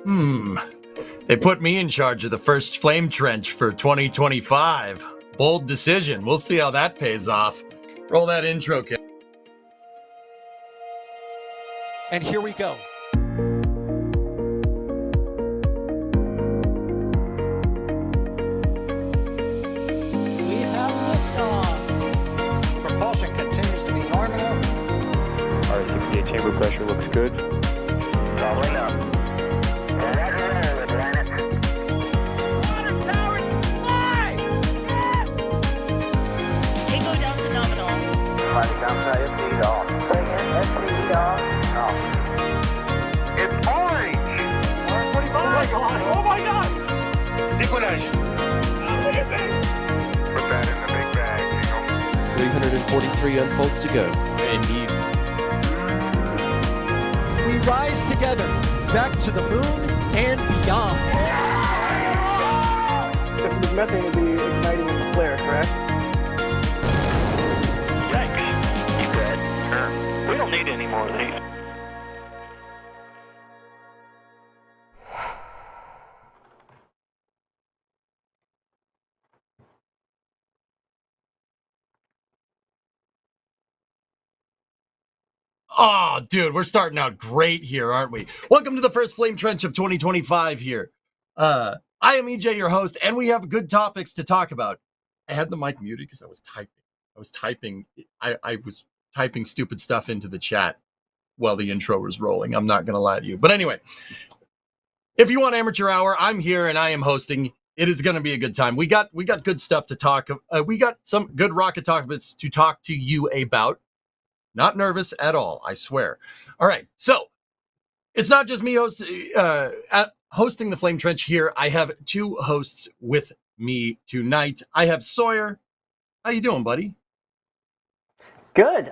They put me in charge of the first flame trench for 2025. Bold decision. We'll see how that pays off. Roll that intro, kid. And here we go. We have liftoff. Propulsion continues to be nominal. R68 chamber pressure looks good. Rolling up. It's orange! Oh my God! Décollage! Put that in the big bag, 343 unfolds to go. Indeed. We rise together, back to the moon and beyond. The methane will be igniting in the flare, correct? Yikes. You good? Sure. We don't need any more of these. Oh, dude, we're starting out great here, aren't we? Welcome to the first flame trench of 2025 here. I am EJ, your host, and we have good topics to talk about. I had the mic muted because I was typing. I was typing stupid stuff into the chat while the intro was rolling. I'm not going to lie to you. But anyway, if you want amateur hour, I'm here and I am hosting. It is going to be a good time. We got good stuff to talk. We got some good rocket topics to talk to you about. Not nervous at all, I swear. All right, so it's not just me hosting the Flame Trench here. I have two hosts with me tonight. I have Sawyer. How you doing, buddy? Good.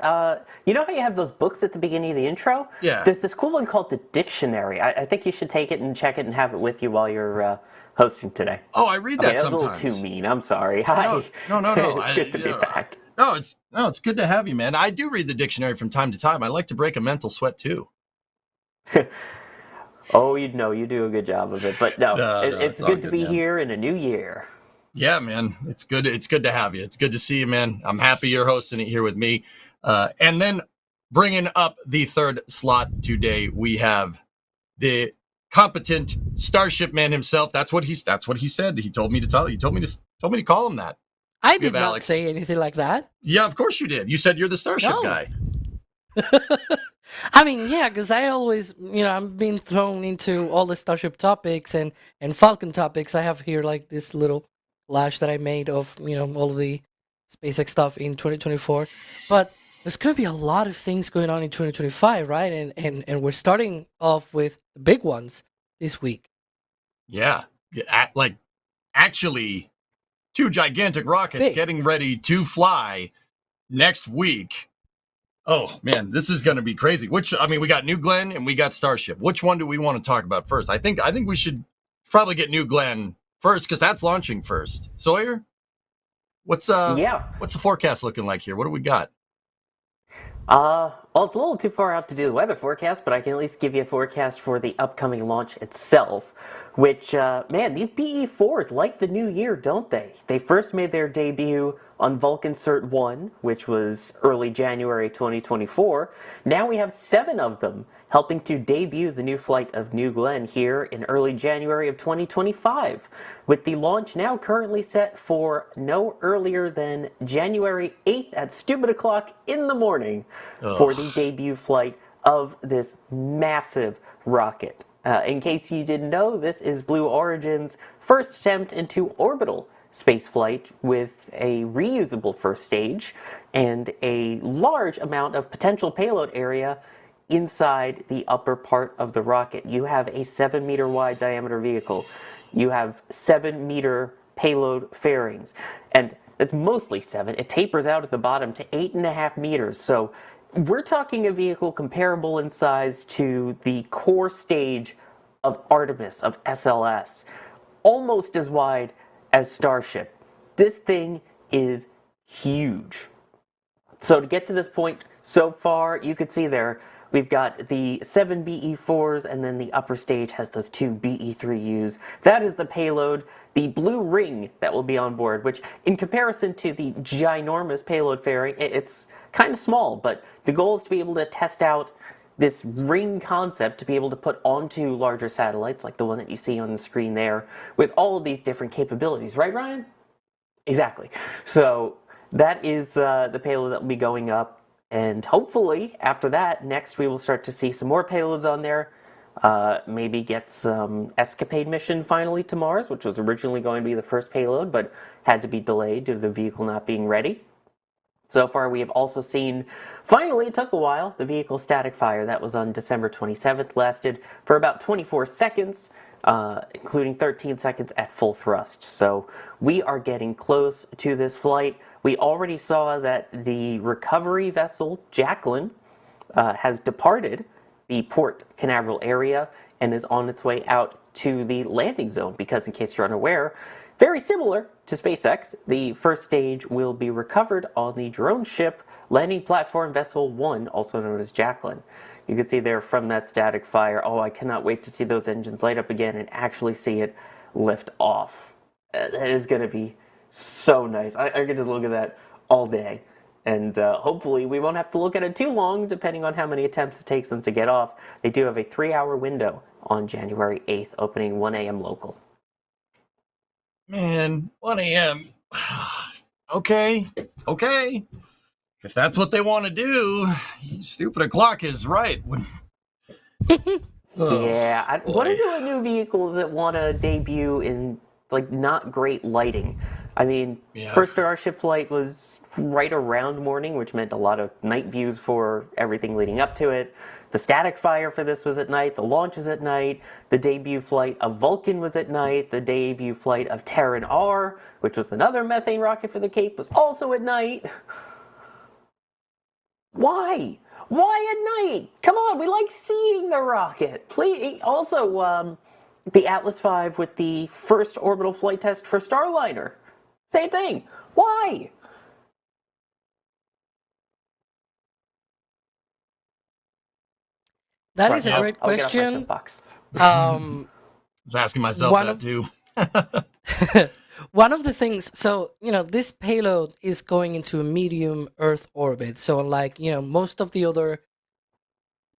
You know how you have those books at the beginning of the intro? Yeah. There's this cool one called the Dictionary. I think you should take it and check it and have it with you while you're hosting today. Oh, I read that sometimes. That's a little too mean. I'm sorry. Hi. No. It's good to be back. No, it's good to have you, man. I do read the dictionary from time to time. I like to break a mental sweat too. Oh, you do a good job of it. But no, it's good to be here in a new year. Yeah, man. It's good to have you. It's good to see you, man. I'm happy you're hosting it here with me. And then bringing up the third slot today, we have the competent Starship man himself. That's what he said. He told me to call him that. I did not say anything like that. Yeah, of course you did. You said you're the Starship guy. I mean, yeah, because I always, I'm being thrown into all the Starship topics and Falcon topics. I have here like this little collage that I made of, all the SpaceX stuff in 2024. But there's going to be a lot of things going on in 2025, right? And we're starting off with the big ones this week. Yeah, actually, two gigantic rockets getting ready to fly next week. Oh, man, this is going to be crazy. We got New Glenn and we got Starship. Which one do we want to talk about first? I think we should probably get New Glenn first because that's launching first. Sawyer, what's the forecast looking like here? What do we got? Well, it's a little too far out to do the weather forecast, but I can at least give you a forecast for the upcoming launch itself. Which, man, these BE-4s like the new year, don't they? They first made their debut on Vulcan Cert 1, which was early January 2024. Now we have 7 of them, helping to debut the new flight of New Glenn here in early January of 2025, with the launch now currently set for no earlier than January 8th at stupid o'clock in the morning for the debut flight of this massive rocket. In case you didn't know, this is Blue Origin's first attempt into orbital spaceflight with a reusable first stage and a large amount of potential payload area inside the upper part of the rocket. You have a 7-meter wide diameter vehicle. You have 7-meter payload fairings. And it's mostly 7. It tapers out at the bottom to 8.5 meters. So we're talking a vehicle comparable in size to the core stage of Artemis, of SLS, almost as wide as Starship. This thing is huge. So to get to this point so far, you could see there, we've got the 7 BE4s, and then the upper stage has those 2 BE3Us. That is the payload, the blue ring that will be on board, which in comparison to the ginormous payload fairing, it's kind of small, but the goal is to be able to test out this ring concept to be able to put onto larger satellites, like the one that you see on the screen there, with all of these different capabilities. Right, Ryan? Exactly. So that is the payload that will be going up. And hopefully, after that, next we will start to see some more payloads on there. Maybe get some escapade mission finally to Mars, which was originally going to be the first payload, but had to be delayed due to the vehicle not being ready. So far, we have also seen, finally, it took a while, the vehicle static fire. That was on December 27th, lasted for about 24 seconds, including 13 seconds at full thrust. So we are getting close to this flight. We already saw that the recovery vessel, Jacqueline, has departed the Port Canaveral area and is on its way out to the landing zone, because in case you're unaware, very similar to SpaceX, the first stage will be recovered on the drone ship landing platform Vessel 1, also known as Jacqueline. You can see there from that static fire, oh, I cannot wait to see those engines light up again and actually see it lift off. That is going to be so nice. I could just look at that all day. And hopefully we won't have to look at it too long, depending on how many attempts it takes them to get off. They do have a 3-hour window on January 8th, opening 1 a.m. local. Man, 1 a.m. Okay. If that's what they want to do, stupid o'clock is right. Yeah, what is it with new vehicles that want to debut in like not great lighting? I mean, first Starship flight was right around morning, which meant a lot of night views for everything leading up to it. The static fire for this was at night, the launch is at night, the debut flight of Vulcan was at night, the debut flight of Terran R, which was another methane rocket for the Cape, was also at night. Why? Why at night? Come on, we like seeing the rocket. Please. Also, the Atlas V with the first orbital flight test for Starliner. Same thing. Why? That is a great question. I was asking myself that too. One of the things, so, this payload is going into a medium Earth orbit. So, unlike, most of the other,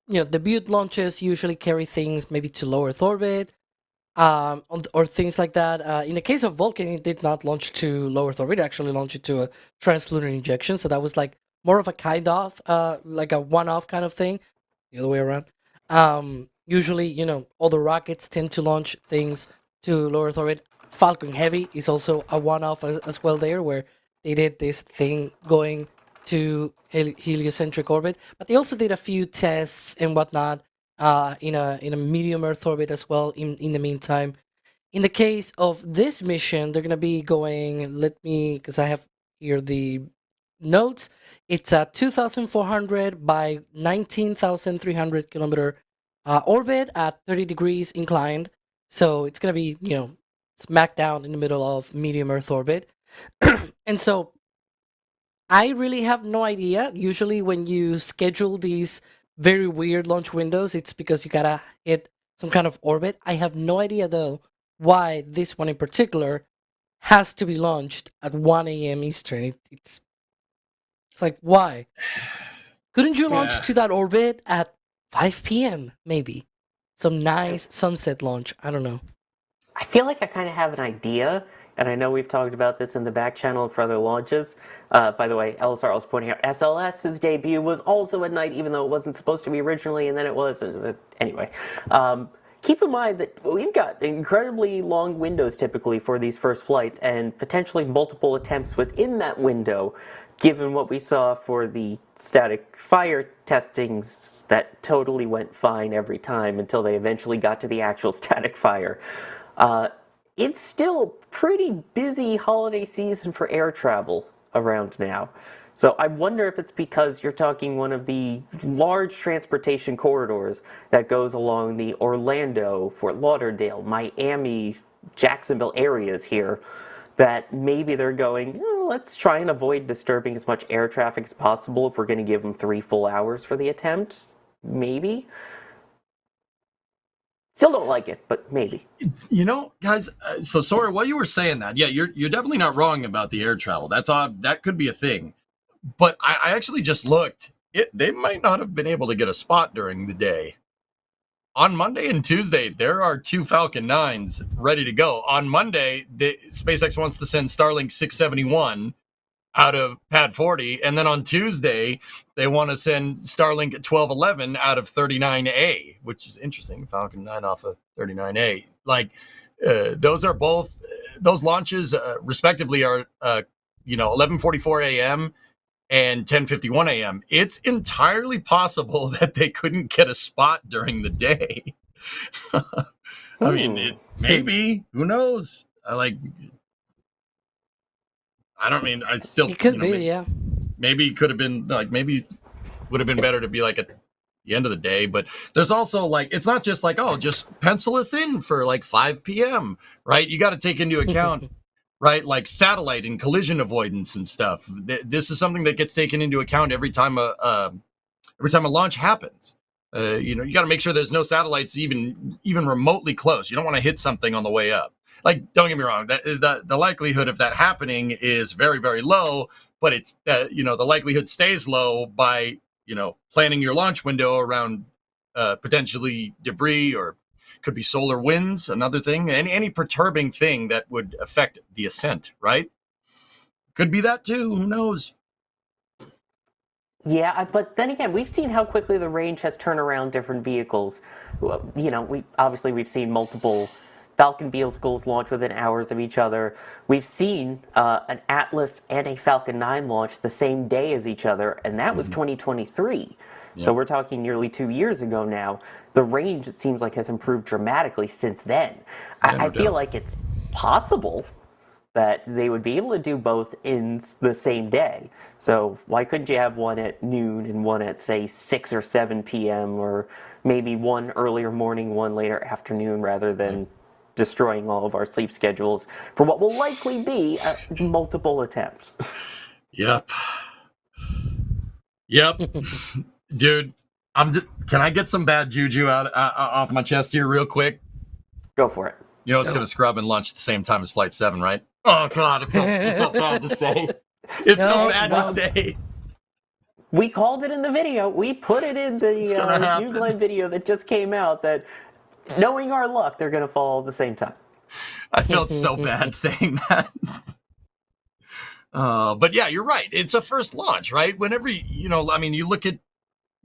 debut launches usually carry things maybe to low Earth orbit, or things like that. In the case of Vulcan, it did not launch to low Earth orbit. It actually launched it to a translunar injection. So that was like more of a kind of, like a one-off kind of thing, the other way around. Usually, other rockets tend to launch things to low Earth orbit. Falcon Heavy is also a one-off as well there, where they did this thing going to heliocentric orbit, but they also did a few tests and whatnot in a medium Earth orbit as well in the meantime. In the case of this mission, they're gonna be going, because I have here the notes, it's a 2,400 by 19,300 kilometer orbit at 30 degrees inclined. So it's gonna be, smack down in the middle of medium Earth orbit. And so I really have no idea. Usually when you schedule these very weird launch windows, it's because you gotta hit some kind of orbit. I have no idea though why this one in particular has to be launched at 1 a.m. Eastern. It's like, why? Couldn't you launch to that orbit at 5 p.m. maybe? Some nice sunset launch. I don't know. I feel like I kind of have an idea, and I know we've talked about this in the back channel for other launches. By the way, LSR was pointing out SLS's debut was also at night, even though it wasn't supposed to be originally, and then it was. Anyway, keep in mind that we've got incredibly long windows typically for these first flights, and potentially multiple attempts within that window, given what we saw for the static fire testings that totally went fine every time until they eventually got to the actual static fire. It's still pretty busy holiday season for air travel around now. So I wonder if it's because you're talking one of the large transportation corridors that goes along the Orlando, Fort Lauderdale, Miami, Jacksonville areas here, that maybe they're going, let's try and avoid disturbing as much air traffic as possible if we're going to give them 3 full hours for the attempt. maybe. Still don't like it, but maybe. You know, guys. So sorry, while you were saying that, yeah, you're definitely not wrong about the air travel. That's odd. That could be a thing. But I actually just looked. They might not have been able to get a spot during the day. On Monday and Tuesday, there are 2 Falcon 9s ready to go. On Monday, SpaceX wants to send Starlink 671 out of Pad 40. And then on Tuesday, they want to send Starlink 1211 out of 39A, which is interesting. Falcon 9 off of 39A. Like, those are both, those launches respectively are, 11:44 a.m. and 10:51 a.m. It's entirely possible that they couldn't get a spot during the day. I mean, maybe. Who knows? I still. It could be, yeah. Maybe it could have been maybe it would have been better to be like at the end of the day. But there's also it's not just just pencil us in for 5 p.m. Right? You got to take into account. Right, like satellite and collision avoidance and stuff. This is something that gets taken into account every time a launch happens. You got to make sure there's no satellites even remotely close. You don't want to hit something on the way up. Don't get me wrong. The likelihood of that happening is very, very low. But it's the likelihood stays low by planning your launch window around potentially debris or. Could be solar winds, another thing. Any perturbing thing that would affect the ascent, right? Could be that too. Who knows? Yeah, but then again, we've seen how quickly the range has turned around different vehicles. We've seen multiple Falcon vehicles launch within hours of each other. We've seen an Atlas and a Falcon 9 launch the same day as each other, and that was 2023. Yep. So we're talking nearly 2 years ago now. The range, it seems like, has improved dramatically since then. I feel like it's possible that they would be able to do both in the same day. So why couldn't you have one at noon and one at, say, 6 or 7 p.m., or maybe one earlier morning, one later afternoon, rather than destroying all of our sleep schedules for what will likely be multiple attempts. Yep. Dude, can I get some bad juju out off my chest here real quick? Go for it. It's going to scrub and launch at the same time as Flight 7, right? Oh, God, it felt bad to say. It felt bad to say. We called it in the video. We put it in the New Glenn video that just came out that, knowing our luck, they're going to fall at the same time. I felt so bad saying that. But yeah, you're right. It's a first launch, right? Whenever you look at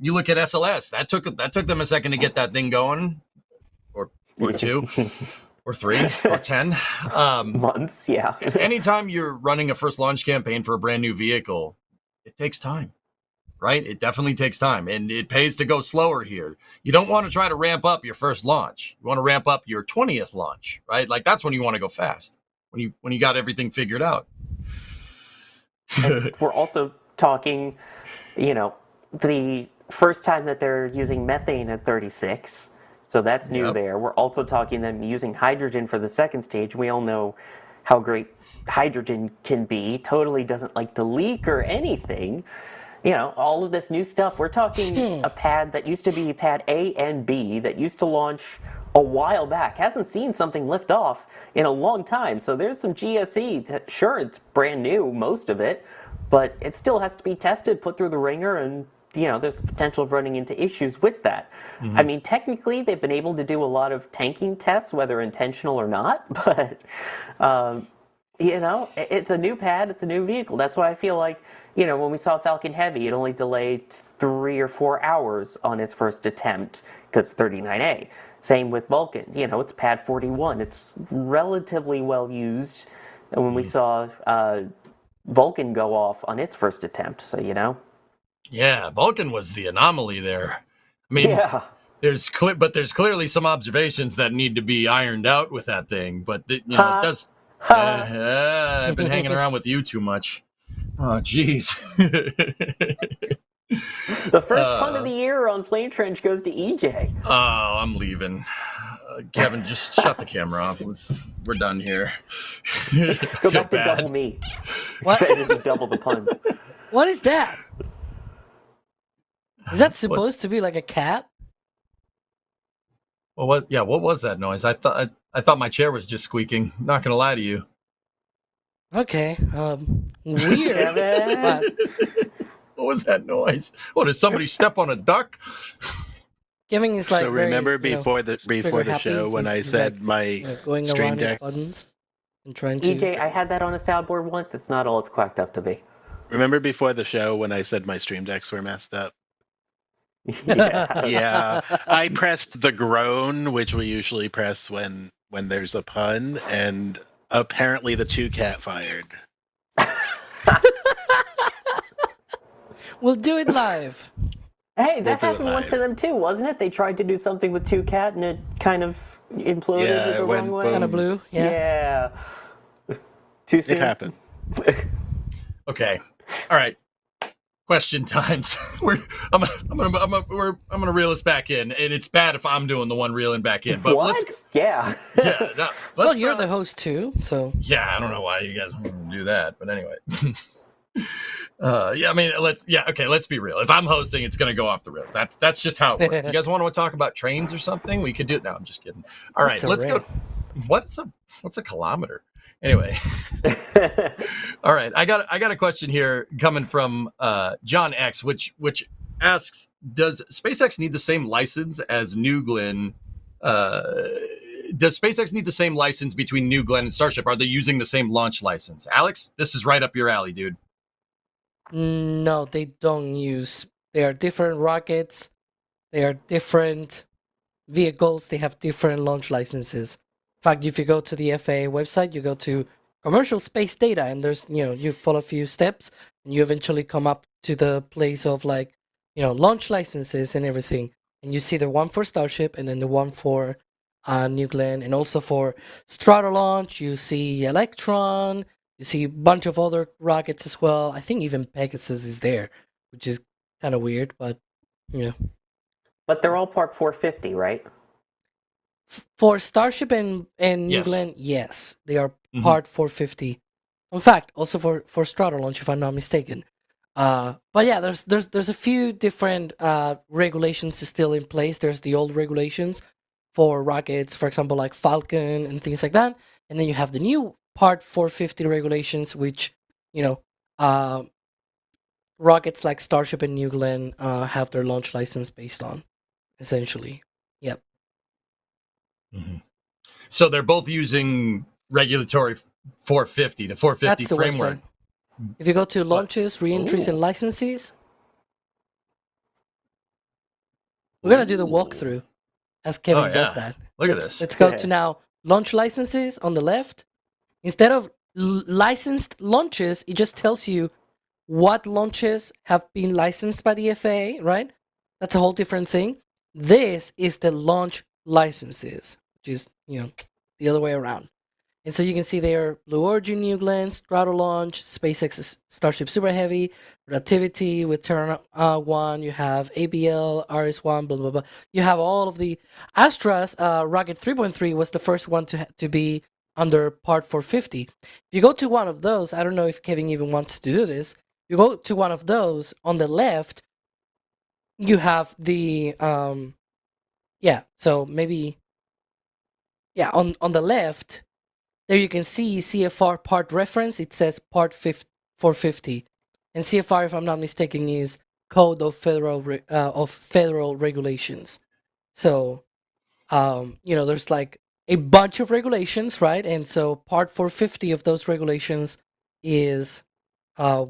SLS, that took them a second to get that thing going, or 2, or 3, or 10 months. Yeah. Anytime you're running a first launch campaign for a brand new vehicle, it takes time, right? It definitely takes time, and it pays to go slower here. You don't want to try to ramp up your first launch. You want to ramp up your 20th launch, right? That's when you want to go fast, when you got everything figured out. And we're also talking, the first time that they're using methane at 36, so that's new there. We're also talking them using hydrogen for the second stage. We all know how great hydrogen can be. Totally doesn't like to leak or anything. All of this new stuff. We're talking a pad that used to be pad A and B that used to launch a while back. Hasn't seen something lift off in a long time. So there's some GSE that, sure, it's brand new, most of it, but it still has to be tested, put through the ringer, and there's the potential of running into issues with that. Mm-hmm. I mean, technically, they've been able to do a lot of tanking tests, whether intentional or not, but, it's a new pad, it's a new vehicle. That's why I feel like, when we saw Falcon Heavy, it only delayed 3 or 4 hours on its first attempt, because 39A. Same with Vulcan. It's pad 41. It's relatively well used. And when we saw Vulcan go off on its first attempt, so Yeah, Vulcan was the anomaly there. I mean, there's clearly some observations that need to be ironed out with that thing. But it does. I've been hanging around with you too much. Oh, jeez. The first pun of the year on Flame Trench goes to EJ. Oh, I'm leaving. Kevin, just shut the camera off. We're done here. Go back to double me. What? Better to double the puns. What is that? Is that supposed to be like a cat? Well, what? Yeah, what was that noise? I thought my chair was just squeaking. Not gonna lie to you. Okay. Weird. Kevin. But What was that noise? What, did somebody step on a duck? Kevin is like So very, remember you know, before the trigger show happy. when I He's said like, my you know, going Stream around his Deck? buttons and trying to. EJ, I had that on a soundboard once. It's not all it's quacked up to be. Remember before the show when I said my stream decks were messed up? Yeah. Yeah, I pressed the groan, which we usually press when there's a pun, and apparently the 2-cat fired. We'll do it live. Hey, that We'll do it happened once live. to them too, wasn't it? They tried to do something with 2-cat and it kind of imploded Yeah, the it wrong went way. boom. Kind of blue. Yeah. Yeah. Too soon. It happened. Okay. All right. Question times. I'm gonna reel us back in, and it's bad if I'm doing the one reeling back in. But What? let's. Yeah. Yeah. No, Well, let's, you're the host too, so. Yeah, I don't know why you guys want to do that, but anyway. Yeah, I mean, let's be real. If I'm hosting, it's gonna go off the rails. That's just how it works. You guys want to talk about trains or something? We could do it. No, I'm just kidding. All right, What's a let's rail? go. What's a kilometer? Anyway. All right, I got a question here coming from John X, which asks, does SpaceX need the same license as New Glenn? Does SpaceX need the same license between New Glenn and Starship? Are they using the same launch license? Alex, this is right up your alley, dude. No, they don't use. They are different rockets. They are different vehicles. They have different launch licenses. In fact, if you go to the FAA website, you go to commercial space data, and there's, you follow a few steps, and you eventually come up to the place of like, launch licenses and everything. And you see the one for Starship, and then the one for New Glenn, and also for Stratolaunch. You see Electron. You see a bunch of other rockets as well. I think even Pegasus is there, which is kind of weird, but But they're all Part 450, right? For Starship and New Yes. Glenn, yes, they are Mhm. Part 450. In fact, also for Stratolaunch, if I'm not mistaken. But yeah, there's a few different regulations still in place. There's the old regulations for rockets, for example, like Falcon and things like that, and then you have the new Part 450 regulations, which rockets like Starship and New Glenn have their launch license based on, essentially. Yep. Mhm. So they're both using regulatory 450, the 450 That's the framework. website. If you go to launches, reentries, and licenses, we're gonna do the walkthrough as Kevin Oh, does yeah. that. Look at let's, this. Let's go to now launch licenses on the left. Instead of licensed launches, it just tells you what launches have been licensed by the FAA, right? That's a whole different thing. This is the launch licenses, which is, the other way around. And so you can see there Blue Origin, New Glenn, Stratolaunch, SpaceX Starship Super Heavy, Relativity with Terra 1, you have ABL, RS1, blah, blah, blah. You have all of the Astra's Rocket 3.3 was the first one to be under Part 450. If you go to one of those, I don't know if Kevin even wants to do this, you go to one of those, on the left, you have the, so maybe, on the left, there you can see CFR part reference. It says Part 450, and CFR, if I'm not mistaken, is Code of Federal Regulations. So, there's like a bunch of regulations, right? And so Part 450 of those regulations is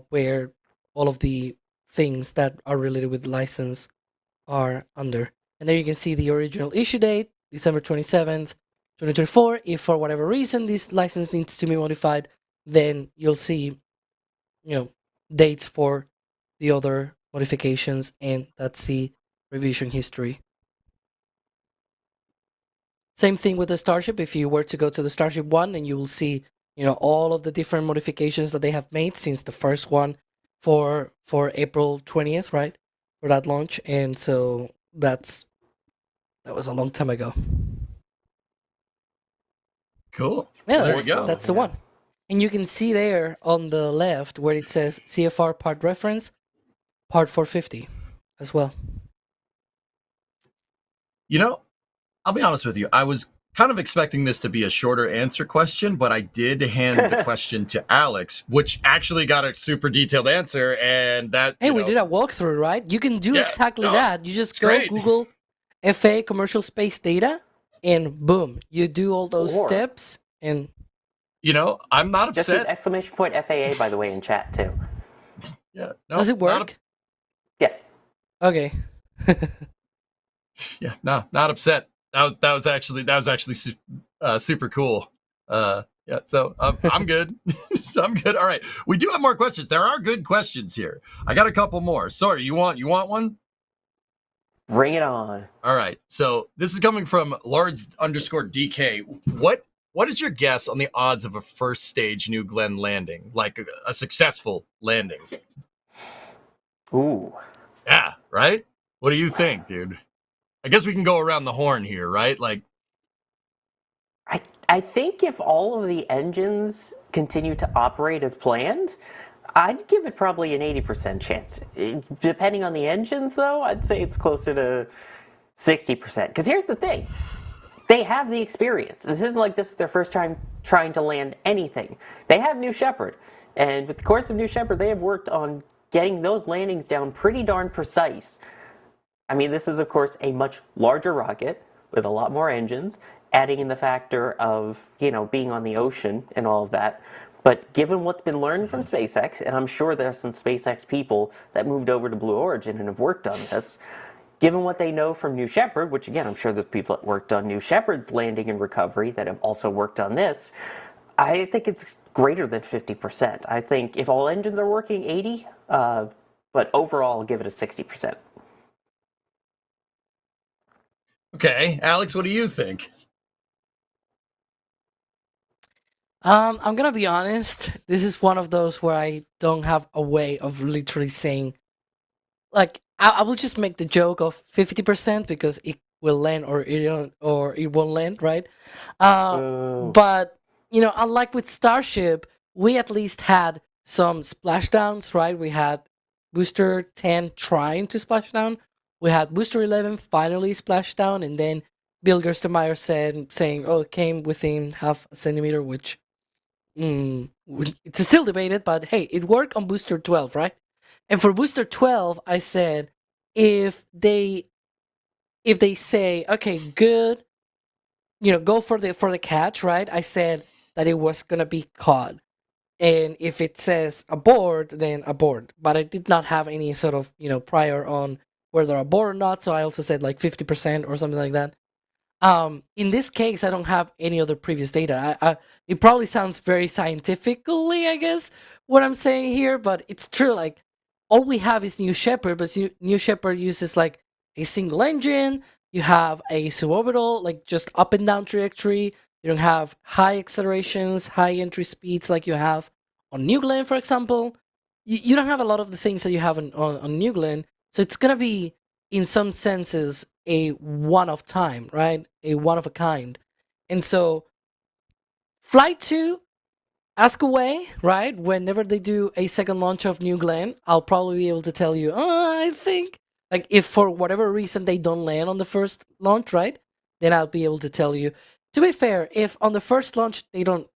where all of the things that are related with license are under. And there you can see the original issue date, December 27th. 2024. If for whatever reason this license needs to be modified, then you'll see, dates for the other modifications, and that's the revision history. Same thing with the Starship. If you were to go to the Starship one, then you will see, all of the different modifications that they have made since the first one for April 20th, right? For that launch. And so that was a long time ago. Cool. Yeah, There we go. that's the one. And you can see there on the left where it says CFR part reference, Part 450 as well. You know, I'll be honest with you. I was kind of expecting this to be a shorter answer question, but I did hand the question to Alex, which actually got a super detailed answer. And that, Hey, we did a walkthrough, right? You can do exactly that. You just go great. Google FA commercial space data, and boom, you do all those steps. And you know, I'm not Just use upset. exclamation point FAA, by the way, in chat too. Yeah, does it work? Yes. Okay. Yeah, no, not upset. That was actually super cool. Yeah, so I'm good. I'm good. All right, we do have more questions. There are good questions here. I got a couple more. Sorry, you want one? Bring it on. All right. So this is coming from Lords_DK. What is your guess on the odds of a first stage New Glenn landing, like a successful landing? Ooh. Yeah. Right. What do you think, dude? I guess we can go around the horn here, right? Like, I think if all of the engines continue to operate as planned, I'd give it probably an 80% chance. Depending on the engines, though, I'd say it's closer to 60%. Because here's the thing. They have the experience. This isn't like this is their first time trying to land anything. They have New Shepard. And with the course of New Shepard, they have worked on getting those landings down pretty darn precise. I mean, this is, of course, a much larger rocket with a lot more engines, adding in the factor of, being on the ocean and all of that. But given what's been learned from SpaceX, and I'm sure there's some SpaceX people that moved over to Blue Origin and have worked on this, given what they know from New Shepard, which again, I'm sure there's people that worked on New Shepard's landing and recovery that have also worked on this, I think it's greater than 50%. I think if all engines are working, 80, but overall, I'll give it a 60%. okay, Alex, what do you think? I'm gonna be honest. This is one of those where I don't have a way of literally saying, like, I will just make the joke of 50% because it will land or it won't land, right? But unlike with Starship, we at least had some splashdowns, right? We had Booster 10 trying to splash down. We had Booster 11 finally splash down, and then Bill Gerstenmaier saying, "Oh, it came within half a centimeter," which it's still debated. But hey, it worked on Booster 12, right? And for Booster 12, I said, if they say, okay, good, go for the catch, right? I said that it was gonna be caught. And if it says abort, then abort. But I did not have any sort of, prior on whether abort or not, so I also said like 50% or something like that. In this case, I don't have any other previous data. It probably sounds very scientifically, I guess, what I'm saying here, but it's true. Like, all we have is New Shepard, but New Shepard uses like a single engine. You have a suborbital, like just up and down trajectory. You don't have high accelerations, high entry speeds like you have on New Glenn, for example. You don't have a lot of the things that you have on New Glenn. So it's going to be, in some senses, a one-of time, right? A one-of-a-kind. And so, Flight 2, ask away, right? Whenever they do a second launch of New Glenn, I'll probably be able to tell you, I think, like, if for whatever reason they don't land on the first launch, right? Then I'll be able to tell you. To be fair, if on the first launch they don't,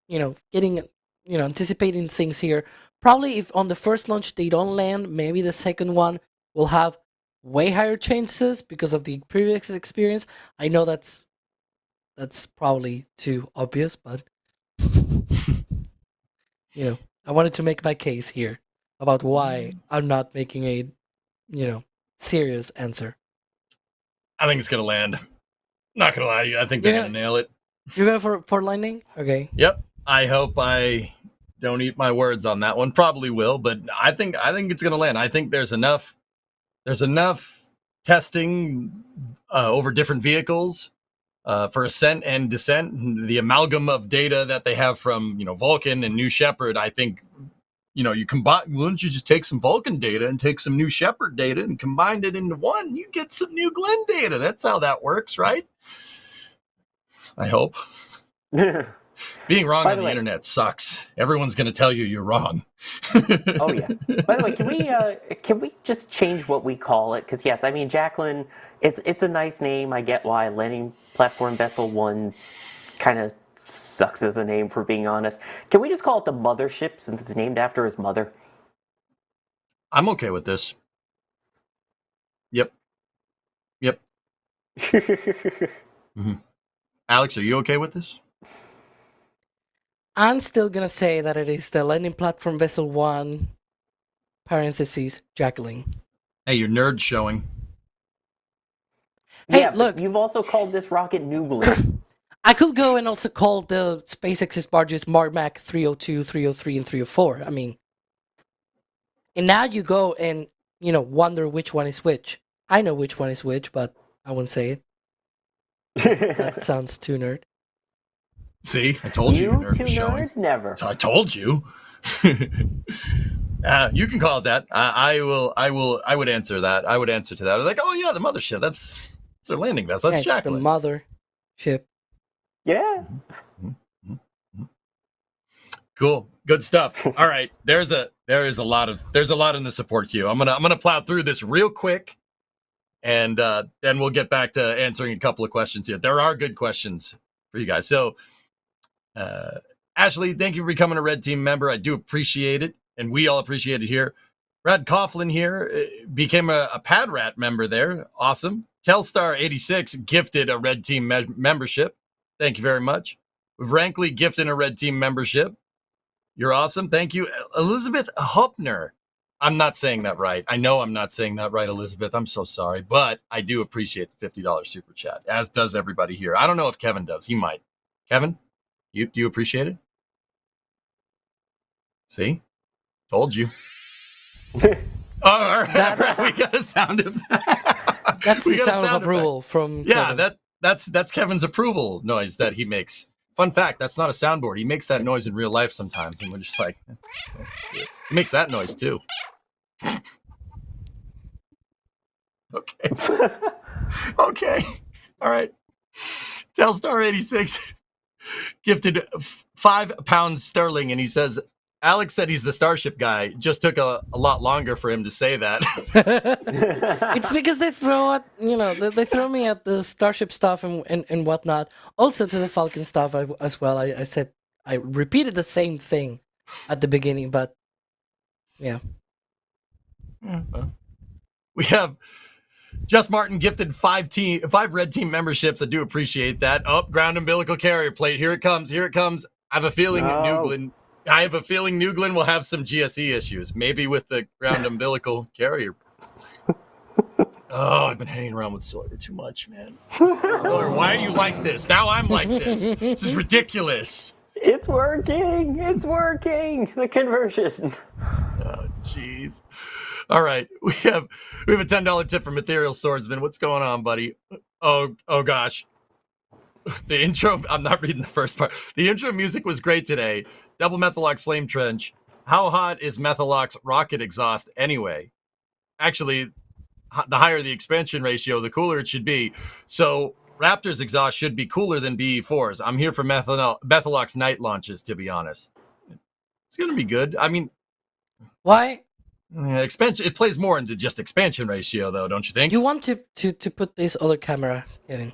anticipating things here, probably if on the first launch they don't land, maybe the second one will have way higher chances because of the previous experience. I know that's probably too obvious, but I wanted to make my case here about why I'm not making a serious answer. I think it's gonna land. Not gonna lie to you, I think they're gonna nail it. You're going for landing? Okay. Yep. I hope I don't eat my words on that one. Probably will, but I think it's gonna land. I think there's enough testing over different vehicles for ascent and descent. The amalgam of data that they have from Vulcan and New Shepard, I think you combine. Why don't you just take some Vulcan data and take some New Shepard data and combine it into one? You get some New Glenn data. That's how that works, right? I hope. Being wrong By on the the way- internet sucks. Everyone's going to tell you you're wrong. Oh yeah. By the way, can we just change what we call it? Because yes, I mean Jacqueline, it's a nice name. I get why. Landing Platform Vessel 1 kind of sucks as a name, for being honest. Can we just call it the Mothership since it's named after his mother? I'm okay with this. Yep. Alex, are you okay with this? I'm still gonna say that it is the landing platform vessel 1, parentheses, Jacqueline. Hey, your nerd's showing. Hey, Yeah, but look. you've also called this rocket Noogling. I could go and also call the SpaceX's barges Marmac 302, 303, and 304. I mean, and now you go and, wonder which one is which. I know which one is which, but I won't say it. That sounds too nerd. See, I told you your nerd too was showing. nerd? Never. I told you. You can call it that. I would answer that. I would answer to that. I was like, oh yeah, the mothership. That's their landing vessel. That's Yeah, it's the Jacqueline. mothership. Yeah. Cool. Good stuff. All right. There's a lot in the support queue. I'm gonna plow through this real quick, and then we'll get back to answering a couple of questions here. There are good questions for you guys. So, Ashley, thank you for becoming a Red Team member. I do appreciate it, and we all appreciate it here. Brad Coughlin here became a Pad Rat member there. Awesome. Telstar86 gifted a Red Team membership. Thank you very much. Rankley gifted a Red Team membership. You're awesome. Thank you. Elizabeth Hupner. I'm not saying that right. I know I'm not saying that right, Elizabeth. I'm so sorry. But I do appreciate the $50 super chat, as does everybody here. I don't know if Kevin does. He might. Kevin, do you appreciate it? See? Told you. All right. We got a sound effect. That's We the got a sound of sound approval from Yeah, Kevin. that's Kevin's approval noise that he makes. Fun fact, that's not a soundboard. He makes that noise in real life sometimes, and we're just like, he makes that noise too. Okay. Okay. All right. Telstar86 gifted 5 pounds sterling, and he says, Alex said he's the Starship guy. Just took a lot longer for him to say that. It's because they throw at they throw me at the Starship stuff and whatnot. Also to the Falcon stuff as well. I said I repeated the same thing at the beginning, but yeah. We have Just Martin gifted 5 Red Team memberships. I do appreciate that. Oh, ground umbilical carrier plate. Here it comes. Here it comes. I have a feeling Nuglin will have some GSE issues, maybe with the ground umbilical carrier. Oh, I've been hanging around with Sawyer too much, man. Sawyer, why are you like this? Now I'm like this. This is ridiculous. It's working. It's working. The conversion. Oh, jeez. All right, we have a $10 tip from Ethereal Swordsman. What's going on, buddy? Oh gosh. The intro, I'm not reading the first part. The intro music was great today. Double Methalox Flame Trench. How hot is Methalox rocket exhaust anyway? Actually, the higher the expansion ratio, the cooler it should be. So Raptor's exhaust should be cooler than BE4's. I'm here for Methalox night launches, to be honest. It's going to be good. I mean... Why? Expansion. It plays more into just expansion ratio, though, don't you think? You want to put this other camera, Kevin?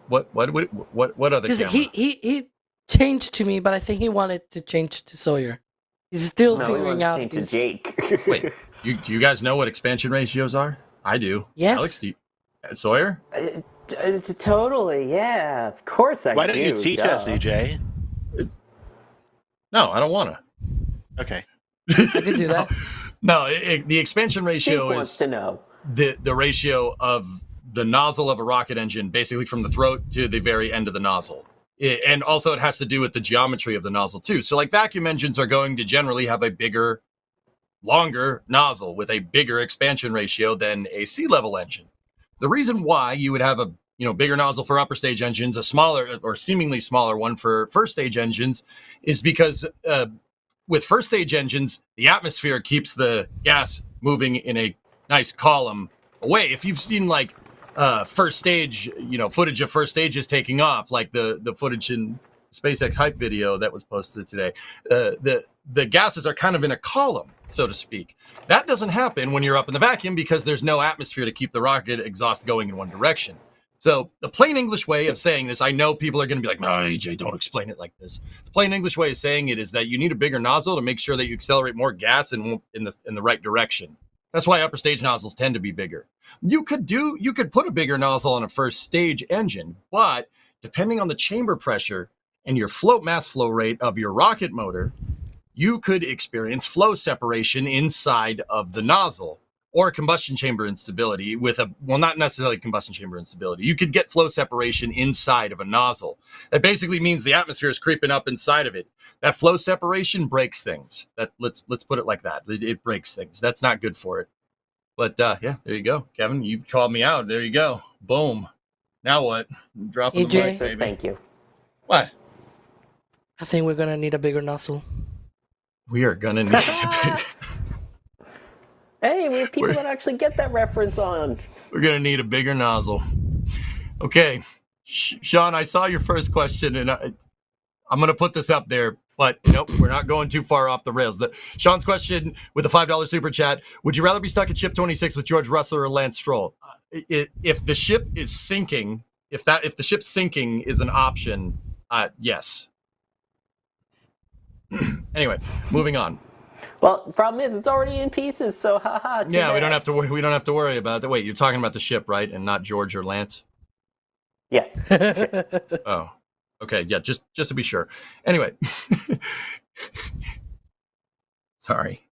What other Because camera? he changed to me, but I think he wanted to change to Sawyer. He's still figuring out his... Jake. Wait, do you guys know what expansion ratios are? I do. Yes. Alex, do you, Sawyer? Totally, yeah. Of course I do. Why don't you teach us, EJ? No, I don't want to. Okay. I could do that. No, the expansion ratio Jake wants is to know. the ratio of the nozzle of a rocket engine, basically from the throat to the very end of the nozzle. And also it has to do with the geometry of the nozzle too. So like vacuum engines are going to generally have a bigger, longer nozzle with a bigger expansion ratio than a sea level engine. The reason why you would have a bigger nozzle for upper stage engines, a smaller or seemingly smaller one for first stage engines, is because with first stage engines, the atmosphere keeps the gas moving in a nice column away. If you've seen like first stage, footage of first stages taking off, like the footage in SpaceX hype video that was posted today. The gases are kind of in a column, so to speak. That doesn't happen when you're up in the vacuum because there's no atmosphere to keep the rocket exhaust going in one direction. So the plain English way of saying this, I know people are going to be like, no, AJ, don't explain it like this. The plain English way of saying it is that you need a bigger nozzle to make sure that you accelerate more gas in the right direction. That's why upper stage nozzles tend to be bigger. You could put a bigger nozzle on a first stage engine, but depending on the chamber pressure and your mass flow rate of your rocket motor, you could experience flow separation inside of the nozzle or combustion chamber instability not necessarily combustion chamber instability. You could get flow separation inside of a nozzle. That basically means the atmosphere is creeping up inside of it. That flow separation breaks things. Let's put it like that. It breaks things. That's not good for it. But yeah, there you go. Kevin, you called me out. There you go. Boom. Now what? Dropping the mic, baby. Thank you. What? I think we're gonna need a bigger nozzle. We are gonna need a bigger... Hey, we have people that actually get that reference on. We're going to need a bigger nozzle. Okay. Sean, I saw your first question, and I'm going to put this up there, but nope, we're not going too far off the rails. Sean's question with a $5 super chat, would you rather be stuck at Ship 26 with George Russell or Lance Stroll? If the ship is sinking, if the ship's sinking is an option, yes. Anyway, moving on. Well, the problem is it's already in pieces, so haha. Yeah, we don't have to worry about that. Wait, you're talking about the ship, right? And not George or Lance? Yes. Oh. Okay, yeah, just to be sure. Anyway. Sorry.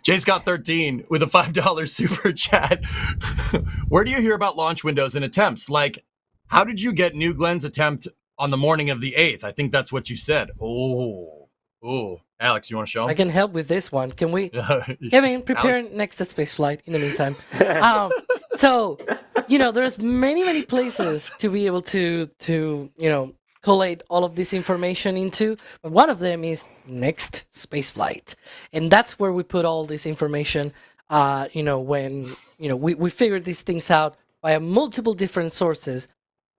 J Scott 13 with a $5 super chat. Where do you hear about launch windows and attempts? Like, how did you get New Glenn's attempt on the morning of the 8th? I think that's what you said. Oh, Alex, you want to show him? I can help with this one. Can we? Kevin, prepare next to Spaceflight in the meantime. So, there's many places to be able to collate all of this information into. But one of them is next Spaceflight. And that's where we put all this information, when, we figure these things out via multiple different sources.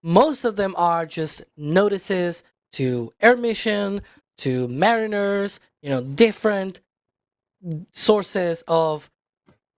Most of them are just notices to air mission, to mariners, different sources of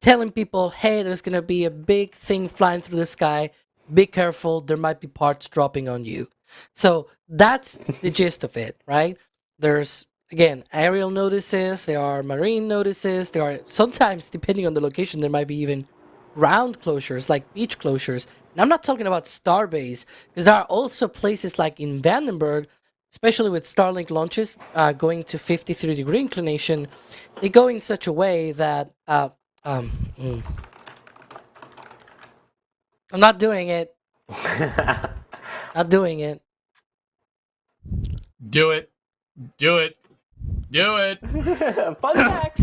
telling people, hey, there's going to be a big thing flying through the sky. Be careful. There might be parts dropping on you. So that's the gist of it, right? There's, again, aerial notices. There are marine notices. There are sometimes, depending on the location, there might be even ground closures, like beach closures. And I'm not talking about Starbase, because there are also places like in Vandenberg, especially with Starlink launches going to 53-degree inclination, they go in such a way that I'm not doing it. Not doing it. Do it. Fun fact.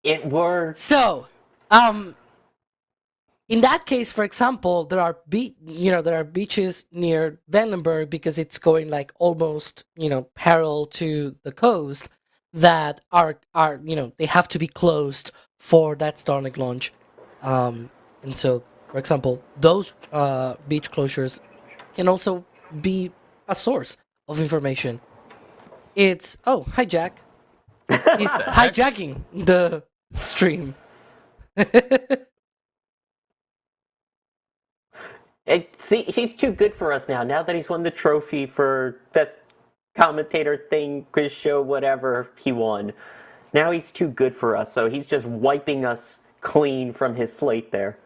It works. So, in that case, for example, there are beaches near Vandenberg because it's going like almost, parallel to the coast that are they have to be closed for that Starlink launch. And so, for example, those beach closures can also be a source of information. It's hi Jack. He's hijacking the stream. See, he's too good for us now. Now that he's won the trophy for best commentator thing, quiz show, whatever he won. Now he's too good for us, so he's just wiping us clean from his slate there.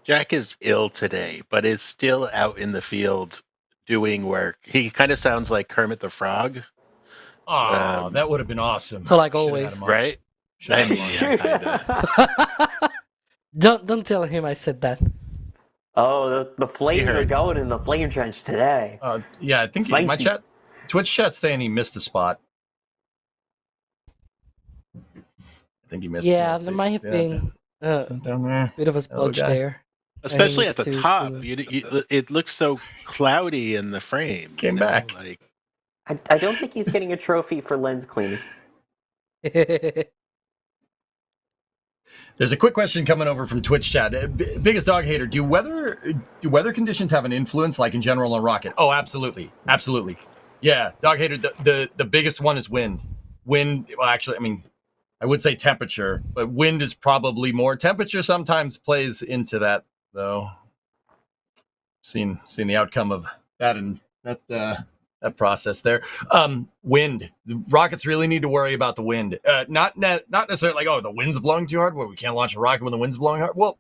Jack is ill today, but is still out in the field doing work. He kind of sounds like Kermit the Frog. Oh, that would have been awesome. So like always, right? I mean, yeah, kind of. Don't tell him I said that. Oh, the flames are going in the flame trench today. Yeah, I think my Twitch chat's saying he missed a spot. I think he missed. Yeah, there might have been down there. a bit of a smudge there. Especially at the top, it looks so cloudy in the frame. Came back. Like, I don't think he's getting a trophy for lens cleaning. There's a quick question coming over from Twitch chat. Biggest dog hater, do weather conditions have an influence, like in general on a rocket? Oh, absolutely. Absolutely. Yeah, dog hater, the biggest one is wind. Wind, well, actually, I mean, I would say temperature, but wind is probably more. Temperature sometimes plays into that, though. Seen the outcome of that and that process there. Wind. The rockets really need to worry about the wind. Not necessarily like, oh, the wind's blowing too hard, where we can't launch a rocket when the wind's blowing hard. Well,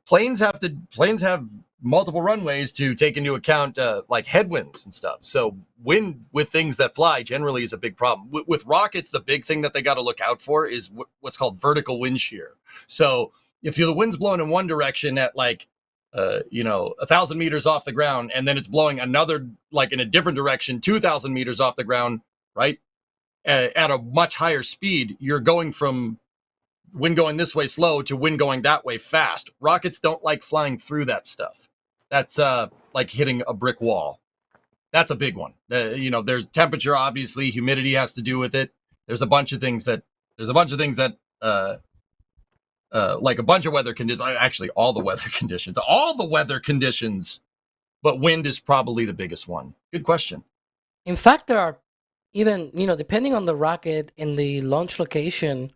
planes have multiple runways to take into account like headwinds and stuff. So wind with things that fly generally is a big problem. With rockets, the big thing that they got to look out for is what's called vertical wind shear. So if the wind's blowing in one direction at like 1,000 meters off the ground, and then it's blowing another, like in a different direction, 2,000 meters off the ground, right? At a much higher speed, you're going from wind going this way slow to wind going that way fast. Rockets don't like flying through that stuff. That's like hitting a brick wall. That's a big one. There's temperature, obviously, humidity has to do with it. There's a bunch of things that like a bunch of weather conditions, actually all the weather conditions, but wind is probably the biggest one. Good question. In fact, there are even, depending on the rocket and the launch location,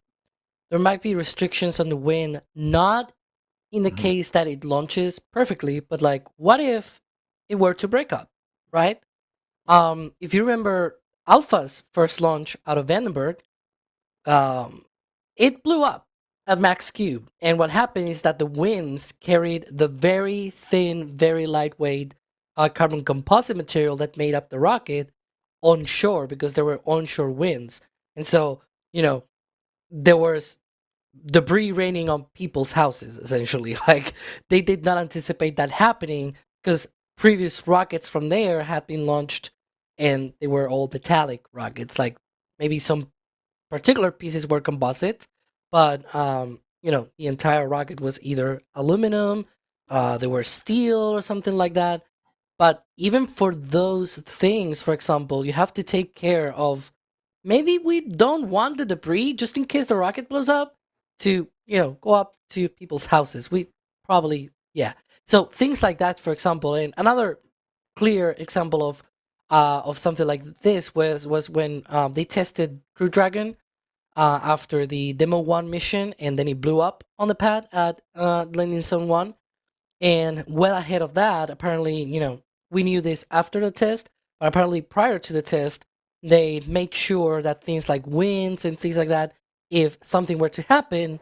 there might be restrictions on the wind, not in the case that it launches perfectly, but like, what if it were to break up, right? If you remember Alpha's first launch out of Vandenberg, it blew up at max Q. And what happened is that the winds carried the very thin, very lightweight carbon composite material that made up the rocket onshore, because there were onshore winds. And so, there was debris raining on people's houses, essentially. Like, they did not anticipate that happening, because previous rockets from there had been launched and they were all metallic rockets. Like, maybe some particular pieces were composite, but the entire rocket was either aluminum, there were steel or something like that. But even for those things, for example, you have to take care of, maybe we don't want the debris, just in case the rocket blows up, to go up to people's houses. We probably, yeah. So things like that, for example. And another clear example of something like this was when they tested Crew Dragon after the Demo 1 mission, and then it blew up on the pad at landing zone 1. And well ahead of that, apparently, we knew this after the test, but apparently prior to the test, they made sure that things like winds and things like that, if something were to happen,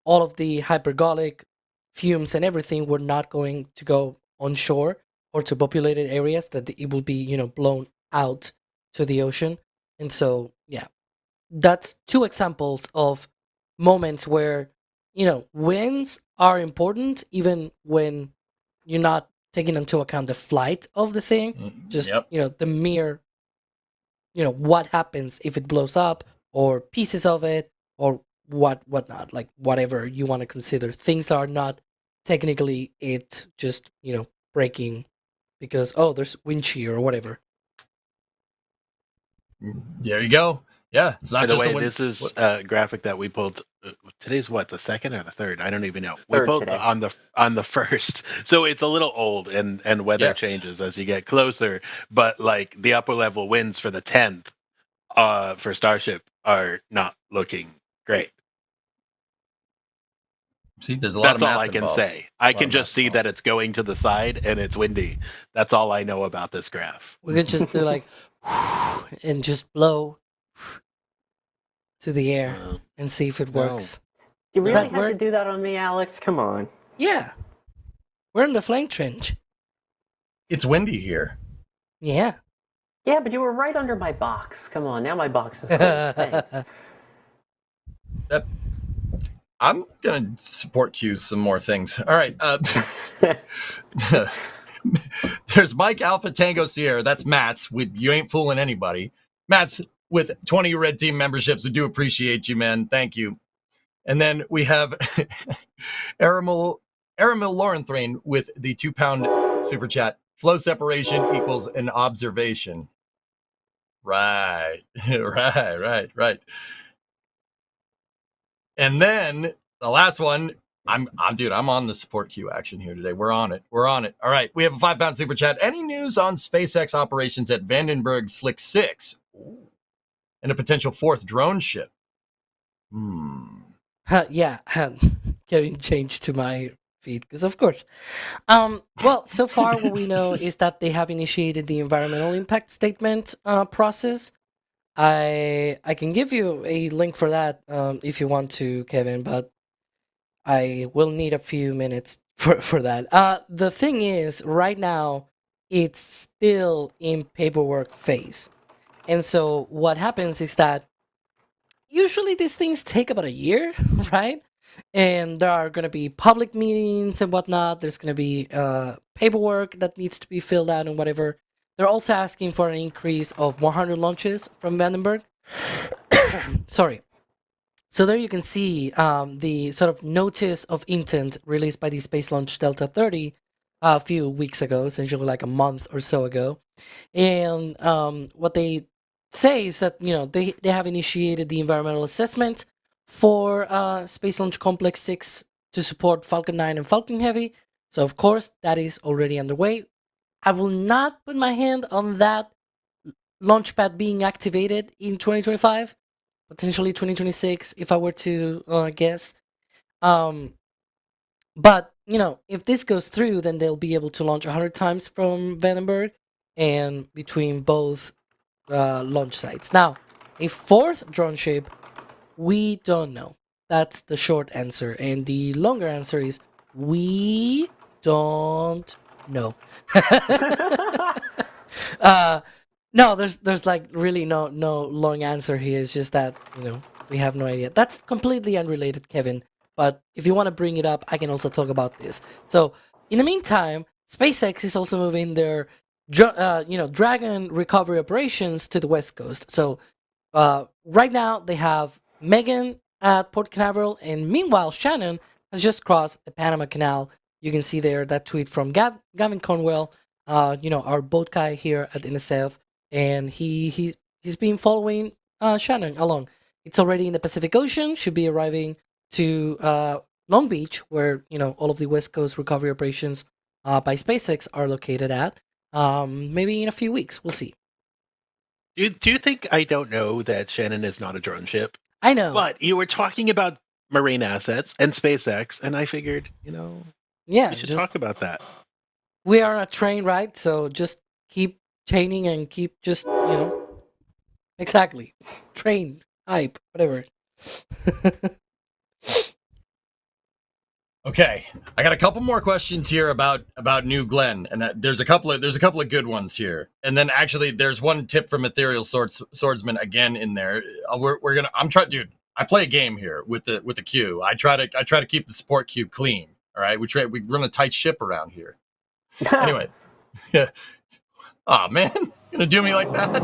all of the hypergolic fumes and everything were not going to go onshore or to populated areas, that it will be, blown out to the ocean. And so, yeah, that's two examples of moments where, winds are important, even when you're not taking into account the flight of the thing. Just, the mere, what happens if it blows up, or pieces of it, or whatnot, like whatever you want to consider. Things are not technically it just, breaking because, there's wind shear or whatever. There you go. Yeah, it's not By the just way, a wind. this is a graphic that we pulled. Today's what, the second or the third? I don't even know. We Third pulled today. on the first, so it's a little old, and weather Yes. changes as you get closer. But like the upper level winds for the 10th, for Starship are not looking great. See, there's a lot of That's math all I can involved. say. I lot can of just math see involved. that it's going to the side and it's windy. That's all I know about this graph. We could just do like, and just blow to the air Uh, and see if it no. works. You Does really that have to work? do that on me, Alex? Come on. Yeah. We're in the flame trench. It's windy here. Yeah. Yeah, but you were right under my box. Come on, now my box is cold. Thanks. I'm gonna support you some more things. All right. There's Mike Alpha Tango Sierra. That's Matt's. You ain't fooling anybody. Matt's with 20 Red Team memberships. I do appreciate you, man. Thank you. And then we have Aramil Laurenthrain with the £2 super chat. Flow separation equals an observation. Right. right. And then the last one. I'm on the support queue action here today. We're on it. All right. We have a £5 super chat. Any news on SpaceX operations at Vandenberg Slick 6? And a potential 4th drone ship? Yeah, Kevin changed to my feed because of course. Well, so far what we know is that they have initiated the environmental impact statement process. I can give you a link for that if you want to, Kevin, but I will need a few minutes for that. The thing is, right now, it's still in paperwork phase. And so what happens is that usually these things take about a year, right? And there are going to be public meetings and whatnot. There's going to be paperwork that needs to be filled out and whatever. They're also asking for an increase of 100 launches from Vandenberg. Sorry. So there you can see the sort of notice of intent released by the Space Launch Delta 30 a few weeks ago, essentially like a month or so ago. And what they say is that, they have initiated the environmental assessment for Space Launch Complex 6 to support Falcon 9 and Falcon Heavy. So, of course, that is already underway. I will not put my hand on that launch pad being activated in 2025. Potentially 2026, if I were to guess. But, if this goes through, then they'll be able to launch 100 times from Vandenberg and between both launch sites. Now, a 4th drone ship, we don't know. That's the short answer. And the longer answer is, we don't know. No, there's like really no long answer here. It's just that, we have no idea. That's completely unrelated, Kevin. But if you want to bring it up, I can also talk about this. So, in the meantime, SpaceX is also moving their, Dragon recovery operations to the West Coast. So, right now they have Megan at Port Canaveral, and meanwhile, Shannon has just crossed the Panama Canal. You can see there that tweet from Gavin Conwell, our boat guy here at NSF. And he's been following Shannon along. It's already in the Pacific Ocean. Should be arriving to Long Beach, where all of the West Coast recovery operations by SpaceX are located at. Maybe in a few weeks, we'll see. Do you think I don't know that Shannon is not a drone ship? I know, But you were talking about marine assets and SpaceX, and I figured, yeah, we should talk about that. We are on a train, right? So just keep chaining and keep just, exactly. Train, hype, whatever. Okay, I got a couple more questions here about New Glenn, and there's a couple of good ones here. And then actually, there's one tip from Ethereal Swordsman again in there. I'm trying, dude. I play a game here with the queue. I try to keep the support queue clean. All right, we run a tight ship around here. Anyway, yeah. Oh man, gonna do me like that?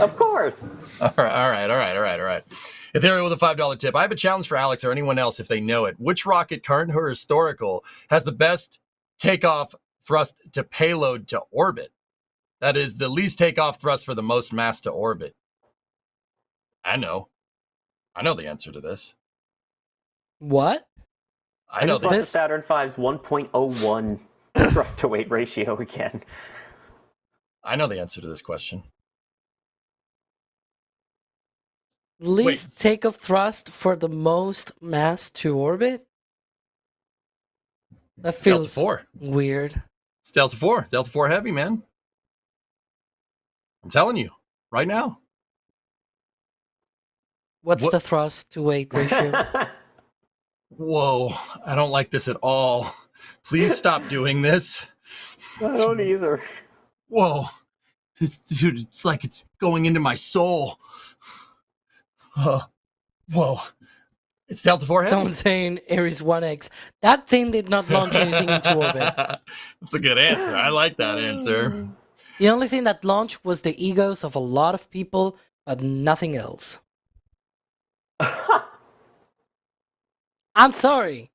Of course. All right. Ethereal with a $5 tip. I have a challenge for Alex or anyone else if they know it. Which rocket, current or historical, has the best takeoff thrust to payload to orbit? That is the least takeoff thrust for the most mass to orbit. I know the answer to this. What? I know the Saturn V's 1.01 thrust to weight ratio again. I know the answer to this question. Least takeoff thrust for the most mass to orbit? That feels Delta 4. Weird. It's Delta 4. Delta 4 heavy, man. I'm telling you, right now. What's the thrust to weight ratio? Whoa, I don't like this at all. Please stop doing this. I don't either. Whoa. Dude, it's like it's going into my soul. Whoa. It's Delta 4 heavy. Someone's saying Ares 1X. That thing did not launch anything into orbit. That's a good answer. I like that answer. The only thing that launched was the egos of a lot of people, but nothing else. I'm sorry.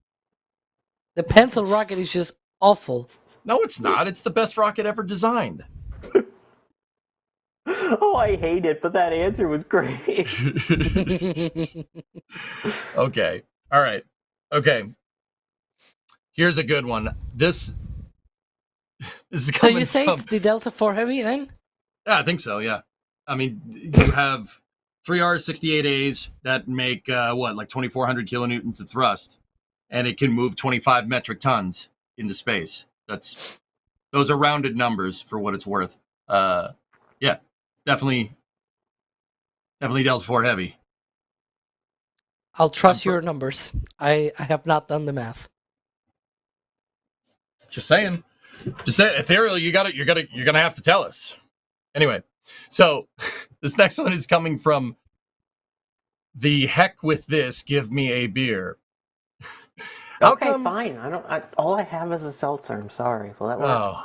The pencil rocket is just awful. No, it's not. It's the best rocket ever designed. Oh, I hate it, but that answer was great. Okay. All right. Okay. Here's a good one. This is So coming you say from... it's the Delta IV Heavy then? Yeah, I think so, yeah. I mean, you have 3 R-68As that make, like 2,400 kilonewtons of thrust, and it can move 25 metric tons into space. Those are rounded numbers for what it's worth. Yeah, it's definitely Delta IV Heavy. I'll trust your numbers. I have not done the math. Just saying. Ethereal, you're gonna have to tell us. Anyway, so this next one is coming from the heck with this. Give me a beer. Okay, fine. All I have is a seltzer. I'm sorry. Will that work? Oh,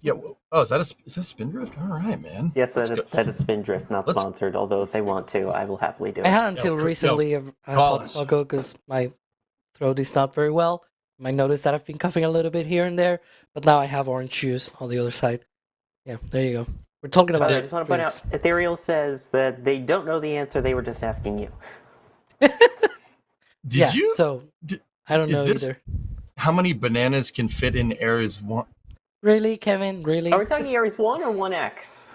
yeah. Oh, is that a Spindrift? All right, man. Yes, that is Spindrift, not sponsored. Although if they want to, I will happily do it. I had until recently ago because my throat is not very well. You might notice that I've been coughing a little bit here and there, but now I have orange juice on the other side. Yeah, there you go. We're talking about I just want to point out, Ethereal says that they don't know the answer. They were just asking you. Did you? So I don't know either. How many bananas can fit in Ares 1? Really, Kevin? Really? Are we talking Ares 1 or 1X?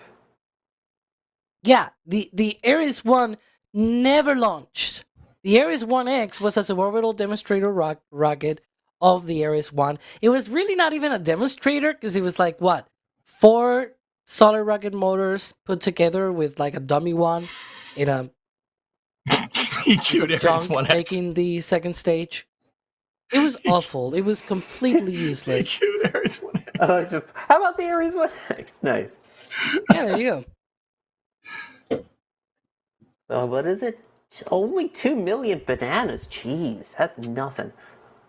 Yeah, the Ares 1 never launched. The Ares 1X was a suborbital demonstrator rocket of the Ares 1. It was really not even a demonstrator because it was like, 4 solid rocket motors put together with like a dummy one in a cute Ares 1X. Making the second stage. It was awful. It was completely useless. Cute Ares 1X. How about the Ares 1X? Nice. Yeah, there you go. So what is it? Only 2 million bananas. Jeez, that's nothing.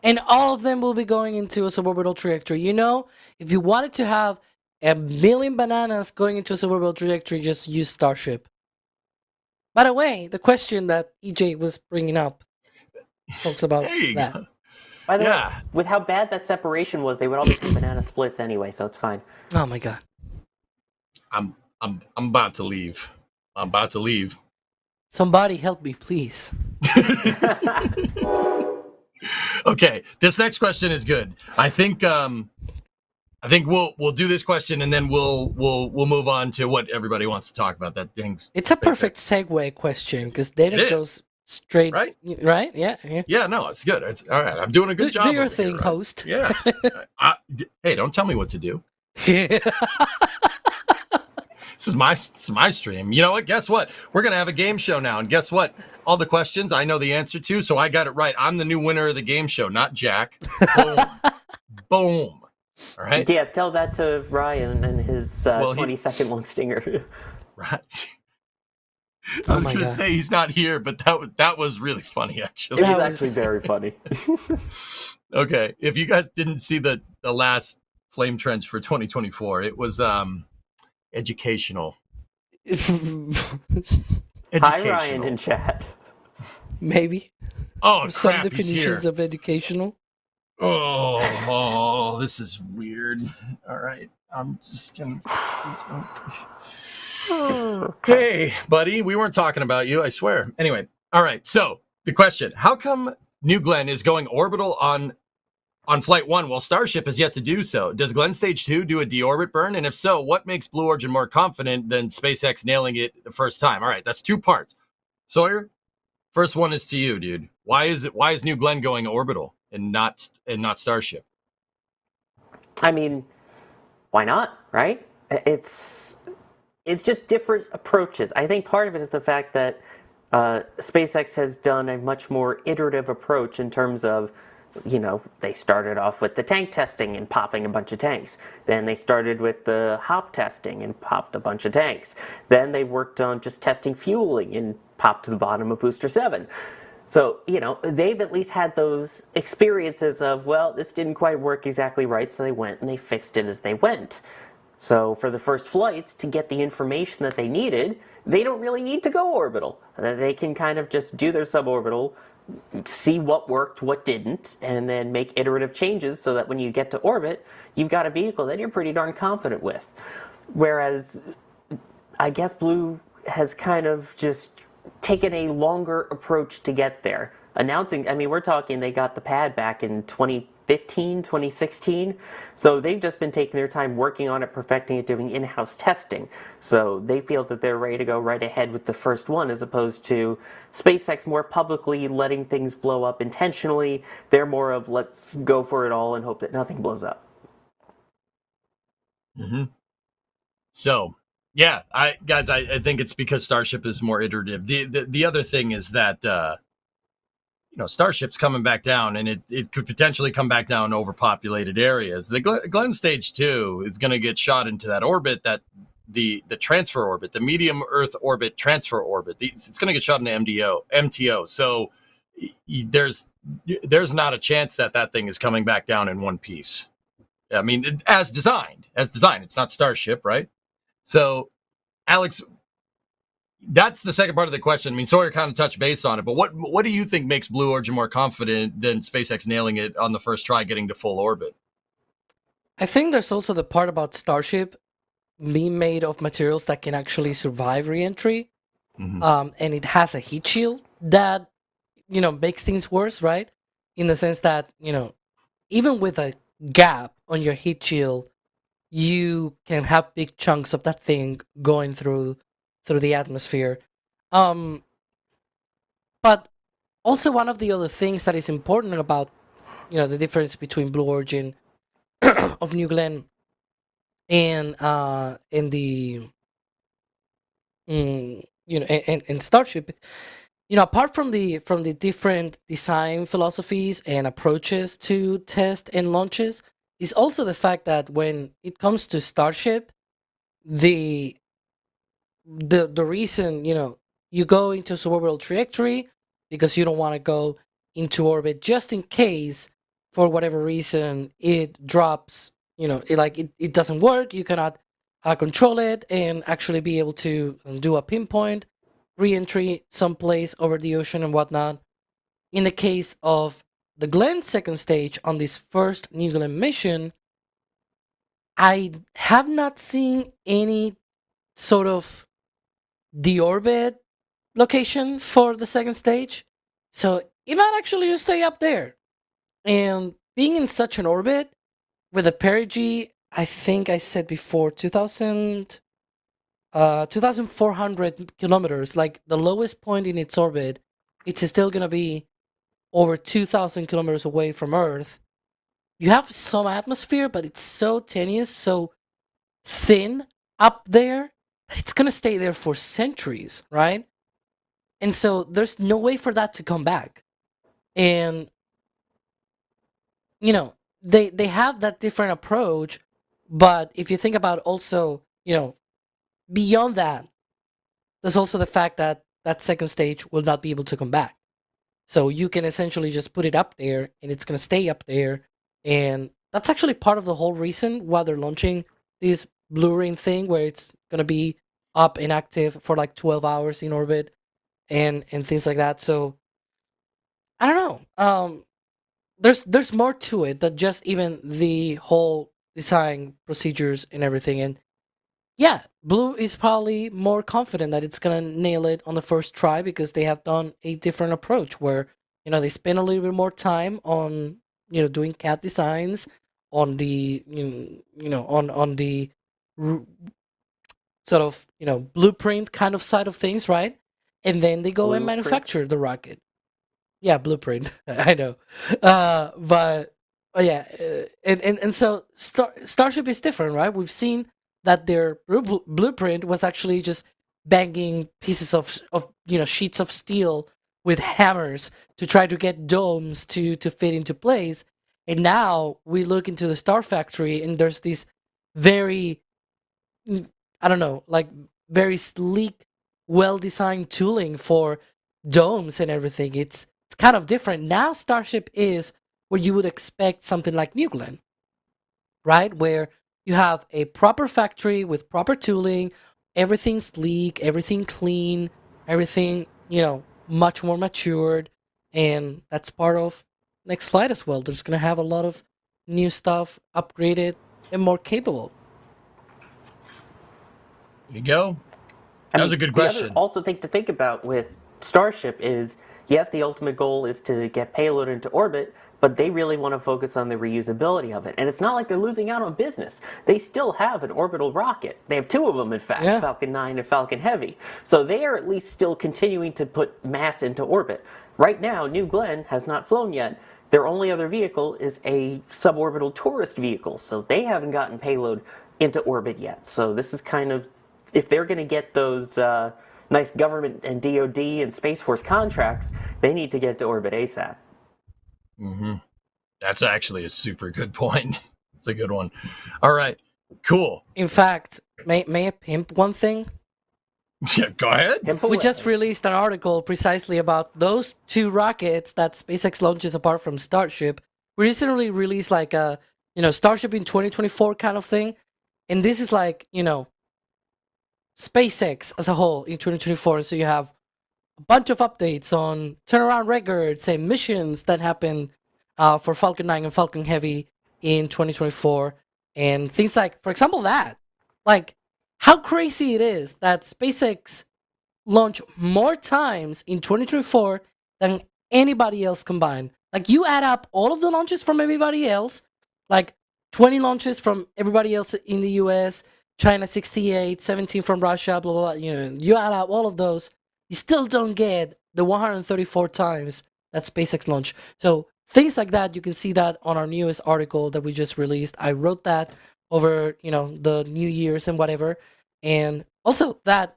And all of them will be going into a suborbital trajectory. You know, if you wanted to have 1 million bananas going into a suborbital trajectory, just use Starship. By the way, the question that EJ was bringing up talks about that. Go. By the way, with how bad that separation was, they would all become banana splits anyway, so it's fine. Oh my god. I'm about to leave. Somebody help me, please. Okay, this next question is good. I think we'll do this question and then we'll move on to what everybody wants to talk about. That thing's It's a perfect segue question because then it goes straight, right? Yeah. Yeah, no, it's good. It's all right. I'm doing a good job. Do your thing, host. Yeah. Hey, don't tell me what to do. This is my stream. You know what? Guess what? We're going to have a game show now. And guess what? All the questions I know the answer to, so I got it right. I'm the new winner of the game show, not Jack. Boom. Boom. All right? Yeah, tell that to Ryan and his 20-second long stinger. Right. I was going to say he's not here, but that was really funny, actually. It was actually very funny. Okay. If you guys didn't see the last Flame Trench for 2024, it was... educational. Hi, Ryan in chat. Maybe. Oh, some crap, definitions of educational. Oh, this is weird. All right, I'm just gonna. Hey, buddy, we weren't talking about you. I swear. Anyway, all right. So the question: how come New Glenn is going orbital on Flight 1 while Starship has yet to do so? Does Glenn Stage 2 do a deorbit burn? And if so, what makes Blue Origin more confident than SpaceX nailing it the first time? All right, that's 2 parts. Sawyer, first one is to you, dude. Why is New Glenn going orbital and not Starship? I mean, why not, right? It's just different approaches. I think part of it is the fact that SpaceX has done a much more iterative approach in terms of, they started off with the tank testing and popping a bunch of tanks. Then they started with the hop testing and popped a bunch of tanks. Then they worked on just testing fueling and popped to the bottom of Booster 7. So, they've at least had those experiences of, well, this didn't quite work exactly right, so they went and they fixed it as they went. So for the first flights, to get the information that they needed, they don't really need to go orbital. They can kind of just do their suborbital, see what worked, what didn't, and then make iterative changes so that when you get to orbit, you've got a vehicle that you're pretty darn confident with. Whereas, I guess Blue has kind of just taken a longer approach to get there. announcing, I mean, we're talking they got the pad back in 2015, 2016. So they've just been taking their time working on it, perfecting it, doing in-house testing. So they feel that they're ready to go right ahead with the first one, as opposed to SpaceX more publicly letting things blow up intentionally. They're more of let's go for it all and hope that nothing blows up. Mm-hmm. So, yeah, I think it's because Starship is more iterative. The other thing is that Starship's coming back down, and it could potentially come back down in overpopulated areas. The Glenn Stage 2 is going to get shot into that orbit, that the transfer orbit, the medium Earth orbit transfer orbit. It's going to get shot into MTO. So there's not a chance that thing is coming back down in one piece. I mean, as designed. It's not Starship, right? So, Alex, that's the second part of the question. I mean, Sawyer kind of touched base on it, but what do you think makes Blue Origin more confident than SpaceX nailing it on the first try, getting to full orbit? I think there's also the part about Starship being made of materials that can actually survive re-entry, and it has a heat shield that makes things worse, right? In the sense that even with a gap on your heat shield, you can have big chunks of that thing going through the atmosphere. But also one of the other things that is important about the difference between Blue Origin of New Glenn and the and Starship, apart from the different design philosophies and approaches to test and launches, is also the fact that when it comes to Starship, the reason you go into suborbital trajectory because you don't want to go into orbit just in case for whatever reason it drops, it doesn't work, you cannot control it and actually be able to do a pinpoint re-entry someplace over the ocean and whatnot. In the case of the Glenn second stage on this first New Glenn mission, I have not seen any sort of deorbit location for the second stage, so it might actually just stay up there. And being in such an orbit with a perigee, I think I said before, 2,400 kilometers, like the lowest point in its orbit, it's still gonna be over 2,000 kilometers away from Earth. You have some atmosphere, but it's so tenuous, so thin up there, that it's gonna stay there for centuries, right? And so there's no way for that to come back. And they have that different approach, but if you think about also, beyond that, there's also the fact that that second stage will not be able to come back. So you can essentially just put it up there and it's going to stay up there. And that's actually part of the whole reason why they're launching this Blue Ring thing, where it's going to be up and active for like 12 hours in orbit and things like that. So I don't know. There's more to it than just even the whole design procedures and everything. And yeah, Blue is probably more confident that it's gonna nail it on the first try because they have done a different approach where they spend a little bit more time on doing CAD designs on the on the sort of blueprint kind of side of things, right? And then they go and manufacture the rocket. Yeah, blueprint. I know, but yeah, and so Starship is different, right? We've seen that their blueprint was actually just banging pieces of sheets of steel with hammers to try to get domes to fit into place. And now we look into the Star Factory and there's this very, I don't know, like very sleek, well-designed tooling for domes and everything. It's kind of different. Now Starship is where you would expect something like New Glenn, right? Where you have a proper factory with proper tooling, everything sleek, everything clean, everything, much more matured. And that's part of next flight as well. There's going to have a lot of new stuff, upgraded and more capable. There you go. That was a good question. The other also thing to think about with Starship is, yes, the ultimate goal is to get payload into orbit, but they really want to focus on the reusability of it. And it's not like they're losing out on business. They still have an orbital rocket. They have two of them, in fact, Yeah. Falcon 9 and Falcon Heavy. So they are at least still continuing to put mass into orbit. Right now, New Glenn has not flown yet. Their only other vehicle is a suborbital tourist vehicle, so they haven't gotten payload into orbit yet. So this is kind of, if they're going to get those nice government and DoD and Space Force contracts, they need to get to orbit ASAP. Mm-hmm. That's actually a super good point. It's a good one. All right, cool. In fact, may I pimp one thing? Yeah, go ahead. We just released an article precisely about those two rockets that SpaceX launches apart from Starship. We recently released like a, Starship in 2024 kind of thing. And this is like, SpaceX as a whole in 2024. And so you have a bunch of updates on turnaround records and missions that happen for Falcon 9 and Falcon Heavy in 2024. And things like, for example, how crazy it is that SpaceX launched more times in 2024 than anybody else combined. Like, you add up all of the launches from everybody else, like 20 launches from everybody else in the US, China 68, 17 from Russia, blah, blah, blah. You add up all of those, you still don't get the 134 times that SpaceX launched. So things like that, you can see that on our newest article that we just released. I wrote that over, the New Year's and whatever. And also that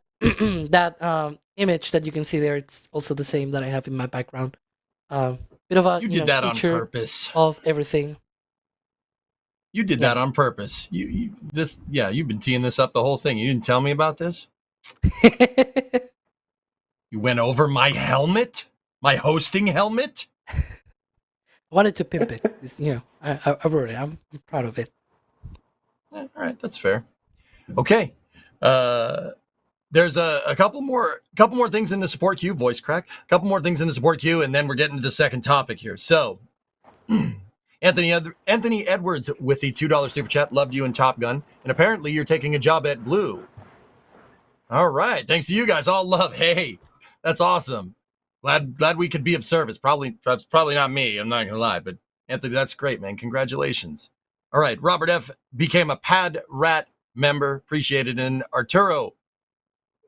image that you can see there, it's also the same that I have in my background. Bit of a You did that on picture purpose. of everything. You did that on purpose. You've been teeing this up the whole thing. You didn't tell me about this. You went over my helmet, my hosting helmet. I wanted to pimp it. I wrote it. I'm proud of it. All right, that's fair. Okay. There's a couple more things in the support queue, voice crack. A couple more things in the support queue, and then we're getting to the second topic here. So, Anthony Edwards with the $2 super chat, loved you in Top Gun, and apparently you're taking a job at Blue. All right, thanks to you guys, all love. Hey, that's awesome. Glad we could be of service. That's probably not me. I'm not gonna lie, but Anthony, that's great, man. Congratulations. All right, Robert F became a Pad Rat member, appreciated, and Arturo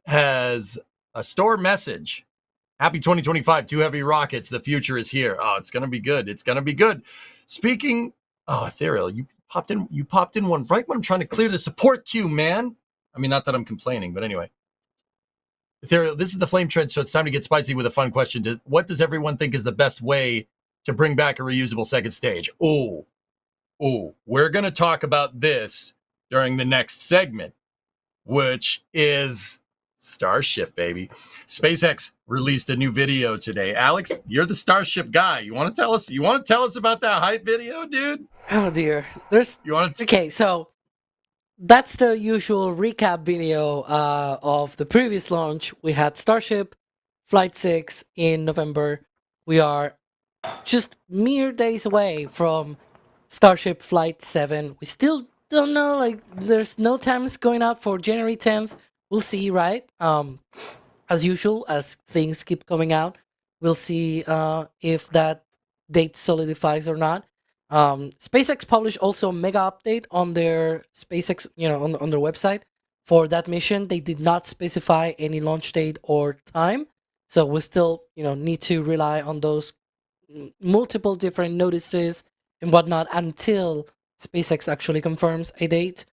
has a store message. Happy 2025, 2 heavy rockets. The future is here. Oh, it's gonna be good. It's gonna be good. Speaking, Ethereal, you popped in one right when I'm trying to clear the support queue, man. I mean, not that I'm complaining, but anyway. Ethereal, this is the Flame Trench, so it's time to get spicy with a fun question. What does everyone think is the best way to bring back a reusable second stage? Oh, we're gonna talk about this during the next segment, which is Starship, baby. SpaceX released a new video today. Alex, you're the Starship guy. You want to tell us about that hype video, dude? Oh dear. Okay, so that's the usual recap video of the previous launch. We had Starship Flight 6 in November. We are just mere days away from Starship Flight 7. We still don't know, there's no times going out for January 10th. We'll see, right? As usual, as things keep coming out, we'll see if that date solidifies or not. SpaceX published also a mega update on their SpaceX, on their website for that mission. They did not specify any launch date or time, so we still, need to rely on those multiple different notices and whatnot until SpaceX actually confirms a date.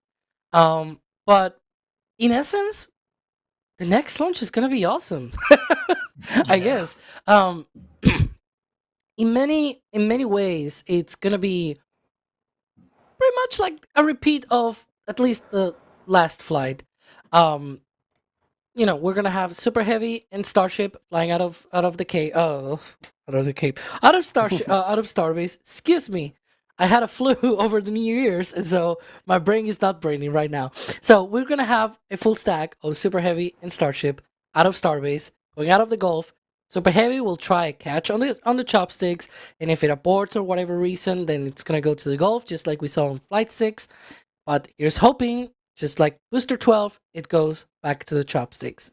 But in essence, the next launch is gonna be awesome. I guess. In many ways, it's gonna be pretty much like a repeat of at least the last flight. We're gonna have Super Heavy and Starship flying out of the Cape. Out of Starship, out of Starbase. Excuse me. I had a flu over the New Year's, and so my brain is not braining right now. So we're gonna have a full stack of Super Heavy and Starship out of Starbase, going out of the Gulf. Super Heavy will try a catch on the chopsticks, and if it aborts or whatever reason, then it's gonna go to the Gulf, just like we saw on Flight 6. But here's hoping, just like Booster 12, it goes back to the chopsticks.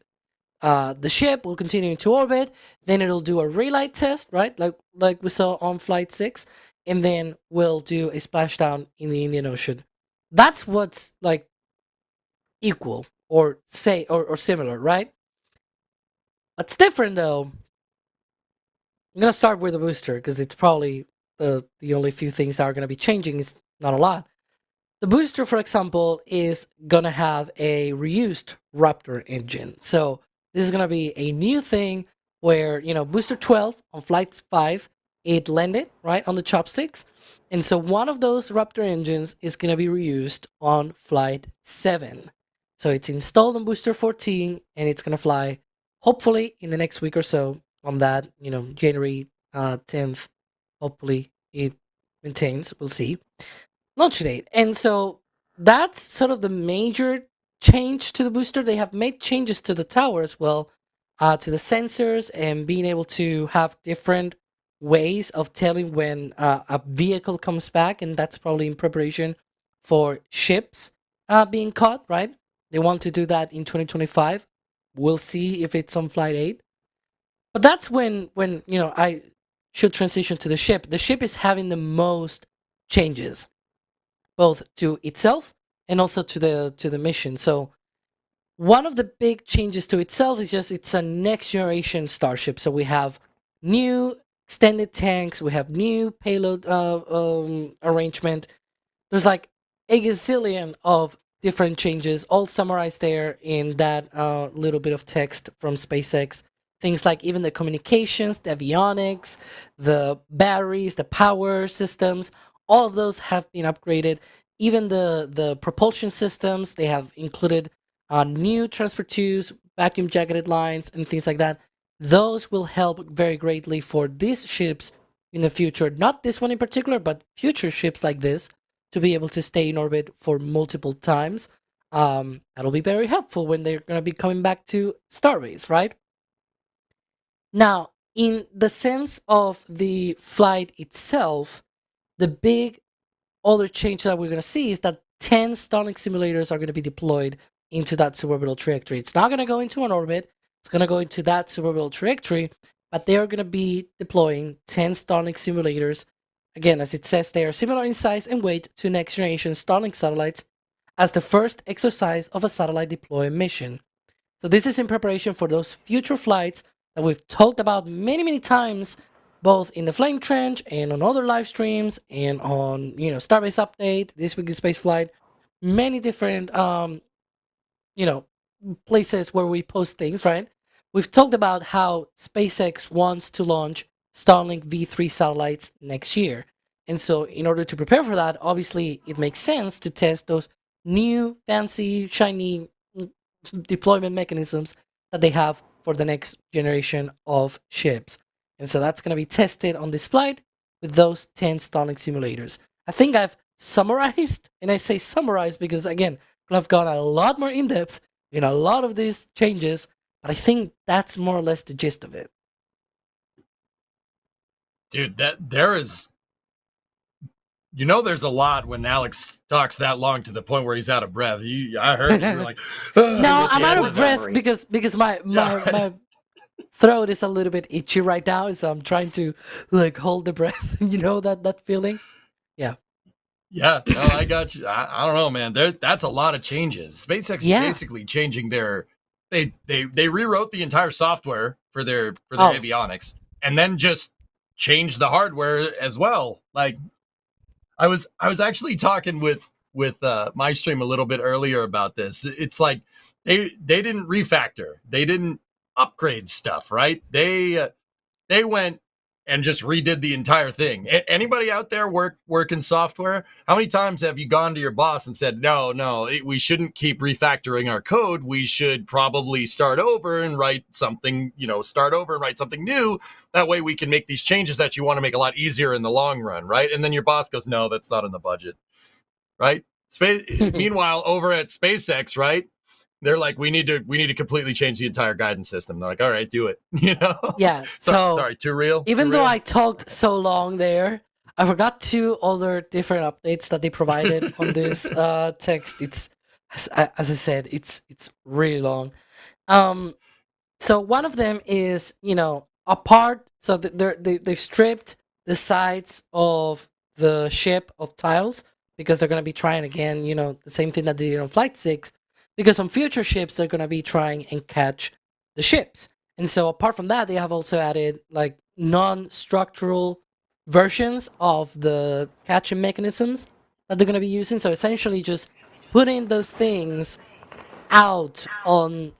the ship will continue into orbit. Then it'll do a relight test, right? Like we saw on Flight 6, and then we'll do a splashdown in the Indian Ocean. That's what's like equal or similar, right? What's different though, I'm gonna start with the booster because it's probably the only few things that are gonna be changing. Is not a lot. The booster, for example, is gonna have a reused Raptor engine. So this is gonna be a new thing where booster 12 on flight 5 it landed right on the chopsticks, and so one of those Raptor engines is gonna be reused on flight 7. So it's installed on booster 14 and it's gonna fly hopefully in the next week or so on that January 10th. Hopefully it maintains. We'll see. Launch date. And so that's sort of the major change to the booster. They have made changes to the tower as well, to the sensors, and being able to have different ways of telling when a vehicle comes back, and that's probably in preparation for ships being caught, right? They want to do that in 2025. We'll see if it's on flight 8. But that's when I should transition to the ship. The ship is having the most changes, both to itself and also to the mission. So one of the big changes to itself is just it's a next generation Starship. So we have new extended tanks, we have new payload arrangement. There's like a gazillion of different changes, all summarized there in that little bit of text from SpaceX. Things like even the communications, the avionics, the batteries, the power systems, all of those have been upgraded. Even the propulsion systems, they have included new transfer tubes, vacuum jacketed lines, and things like that. Those will help very greatly for these ships in the future. Not this one in particular, but future ships like this to be able to stay in orbit for multiple times. That'll be very helpful when they're going to be coming back to Starbase, right? Now, in the sense of the flight itself, the big other change that we're going to see is that 10 Starlink simulators are going to be deployed into that suborbital trajectory. It's not going to go into an orbit. It's going to go into that suborbital trajectory, but they are going to be deploying 10 Starlink simulators. Again, as it says, they are similar in size and weight to next generation Starlink satellites as the first exercise of a satellite deploy mission. So this is in preparation for those future flights that we've talked about many, many times, both in the Flame Trench and on other live streams and on, Starbase Update, This Week in Spaceflight, many different, places where we post things, right? We've talked about how SpaceX wants to launch Starlink V3 satellites next year. And so in order to prepare for that, obviously it makes sense to test those new, fancy, shiny deployment mechanisms that they have for the next generation of ships. And so that's going to be tested on this flight with those 10 Starlink simulators. I think I've summarized, and I say summarized because, again, I've gone a lot more in depth in a lot of these changes, but I think that's more or less the gist of it. Dude, there's a lot when Alex talks that long to the point where he's out of breath. I heard you were like, no, I'm out of breath because my throat is a little bit itchy right now, so I'm trying to hold the breath. That feeling. Yeah, no, I got you. I don't know, man. That's a lot of changes. SpaceX is basically changing their. They rewrote the entire software for their avionics, and then just changed the hardware as well. Like, I was actually talking with my stream a little bit earlier about this. It's like they didn't refactor, they didn't upgrade stuff, right? They went and just redid the entire thing. Anybody out there working software? How many times have you gone to your boss and said, no, we shouldn't keep refactoring our code. We should probably start over and write something new. That way we can make these changes that you want to make a lot easier in the long run, right? And then your boss goes, no, that's not in the budget, right? Meanwhile, over at SpaceX, right? They're like, we need to completely change the entire guidance system. They're like, all right, do it. Yeah. So sorry, too real. Even though I talked so long there, I forgot 2 other different updates that they provided on this text. It's as I said, it's really long. So one of them is, apart. So they've stripped the sides of the ship of tiles because they're going to be trying again, the same thing that they did on Flight 6. Because on future ships, they're going to be trying and catch the ships. And so apart from that, they have also added like non-structural versions of the catching mechanisms that they're going to be using. So essentially just putting those things out on,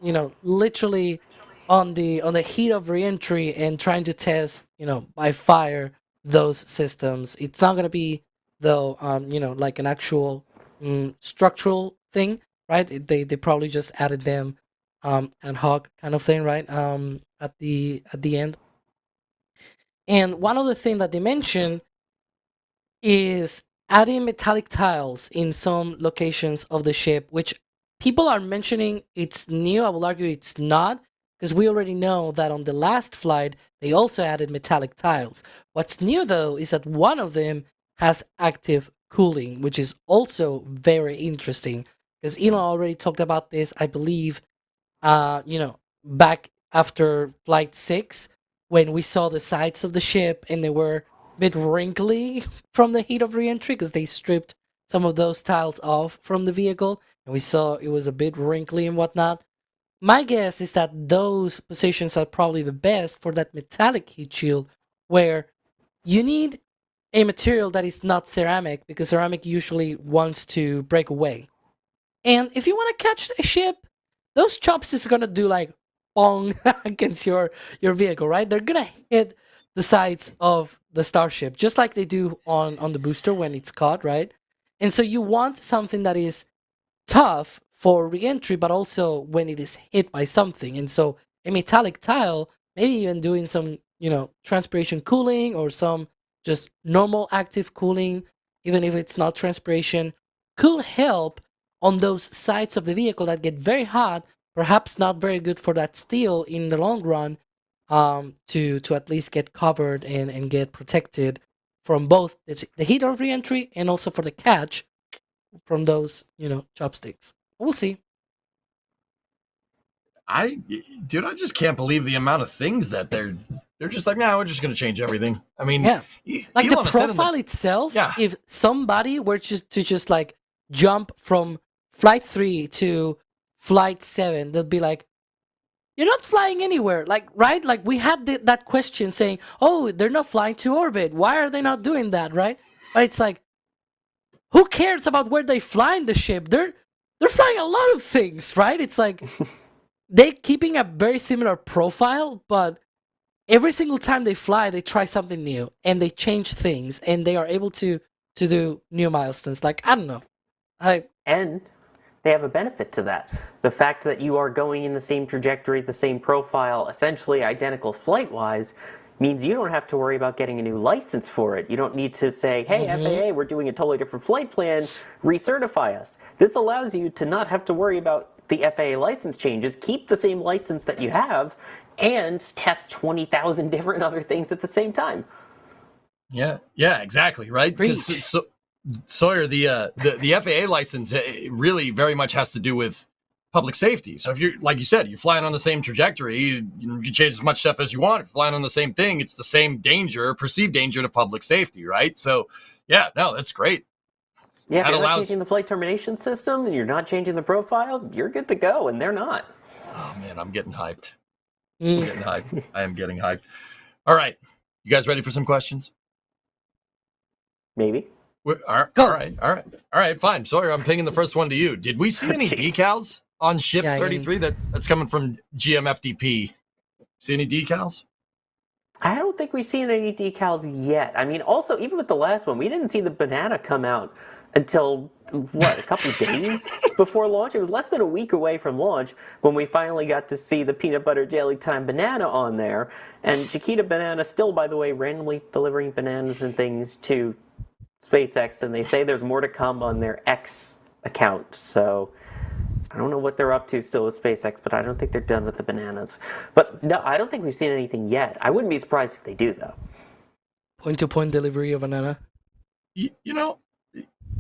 literally on the heat of reentry and trying to test, by fire those systems. It's not going to be though, like an actual structural thing, right? They probably just added them ad hoc kind of thing, right? At the end. And one of the things that they mention is adding metallic tiles in some locations of the ship, which people are mentioning it's new. I will argue it's not, because we already know that on the last flight, they also added metallic tiles. What's new, though, is that one of them has active cooling, which is also very interesting, because Elon already talked about this, I believe, back after Flight 6, when we saw the sides of the ship and they were a bit wrinkly from the heat of reentry, because they stripped some of those tiles off from the vehicle, and we saw it was a bit wrinkly and whatnot. My guess is that those positions are probably the best for that metallic heat shield, where you need a material that is not ceramic, because ceramic usually wants to break away. And if you want to catch the ship, those chopsticks are going to do like bong against your vehicle, right? They're going to hit the sides of the Starship, just like they do on the booster when it's caught, right? And so you want something that is tough for re-entry, but also when it is hit by something. And so a metallic tile, maybe even doing some, transpiration cooling or some just normal active cooling, even if it's not transpiration, could help on those sides of the vehicle that get very hot, perhaps not very good for that steel in the long run, to at least get covered and get protected from both the heat of re-entry and also for the catch from those, chopsticks. We'll see. I just can't believe the amount of things that they're just like, we're just going to change everything. I mean, yeah, like Elon the has said profile itself. Yeah. If somebody were just like jump from Flight 3 to Flight 7, they'll be like, you're not flying anywhere, like, right? Like we had that question saying, oh, they're not flying to orbit. Why are they not doing that, right? But it's like, who cares about where they fly in the ship? They're flying a lot of things, right? It's like they're keeping a very similar profile, but every single time they fly, they try something new and they change things and they are able to do new milestones. Like, I don't know. And they have a benefit to that. The fact that you are going in the same trajectory, the same profile, essentially identical flight-wise, means you don't have to worry about getting a new license for it. You don't need to say, hey, FAA, we're doing a totally different flight plan, recertify us. This allows you to not have to worry about the FAA license changes, keep the same license that you have, and test 20,000 different other things at the same time. Yeah, exactly, right? So, Sawyer, the FAA license really very much has to do with public safety. So if you're, like you said, you're flying on the same trajectory, you can change as much stuff as you want. If you're flying on the same thing, it's the same danger, perceived danger to public safety, right? So yeah, no, that's great. Yeah, if you're not changing the flight termination system and you're not changing the profile, you're good to go, and they're not. Oh man, I'm getting hyped. I'm getting hyped. I am getting hyped. All right, you guys ready for some questions? Maybe. All right, fine. Sawyer, I'm pinging the first one to you. Did we see any decals on ship 33 that's coming from GMFDP? See any decals? I don't think we've seen any decals yet. I mean, also, even with the last one, we didn't see the banana come out until, a couple days before launch? It was less than a week away from launch when we finally got to see the peanut butter jelly time banana on there. And Chiquita Banana still, by the way, randomly delivering bananas and things to SpaceX, and they say there's more to come on their X account. So I don't know what they're up to still with SpaceX, but I don't think they're done with the bananas. But no, I don't think we've seen anything yet. I wouldn't be surprised if they do, though. Point-to-point delivery of banana.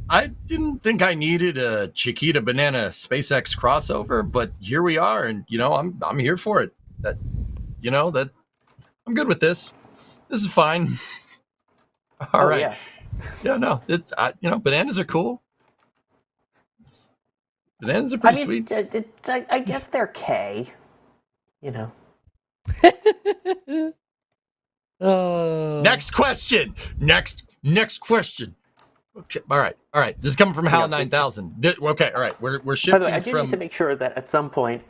I didn't think I needed a Chiquita Banana SpaceX crossover, but here we are, and I'm here for it. That that I'm good with this. This is fine. All right. Yeah. Yeah, no, it's bananas are cool. Bananas are pretty sweet. I guess they're K. Next question. Next question. Okay, all right. This is coming from Hal 9000. Okay, all right. We're By shifting the way, I do from. need to make sure that at some point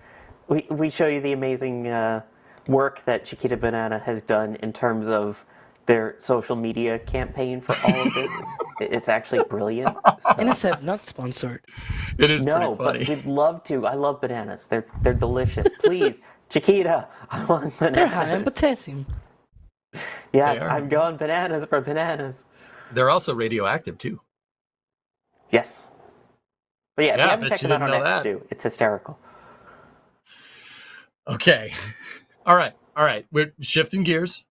we show you the amazing work that Chiquita Banana has done in terms of their social media campaign for all of this. It's actually brilliant. NSF not sponsored. It is No, pretty funny. but we'd love to. I love bananas. They're delicious. Please, Chiquita, I want They're bananas. high in potassium. Yes, I'm going bananas for bananas. They're also radioactive too. Yes. But yeah, if you I haven't bet checked you them out didn't on know that. X2, it's hysterical. Okay. All right. We're shifting gears.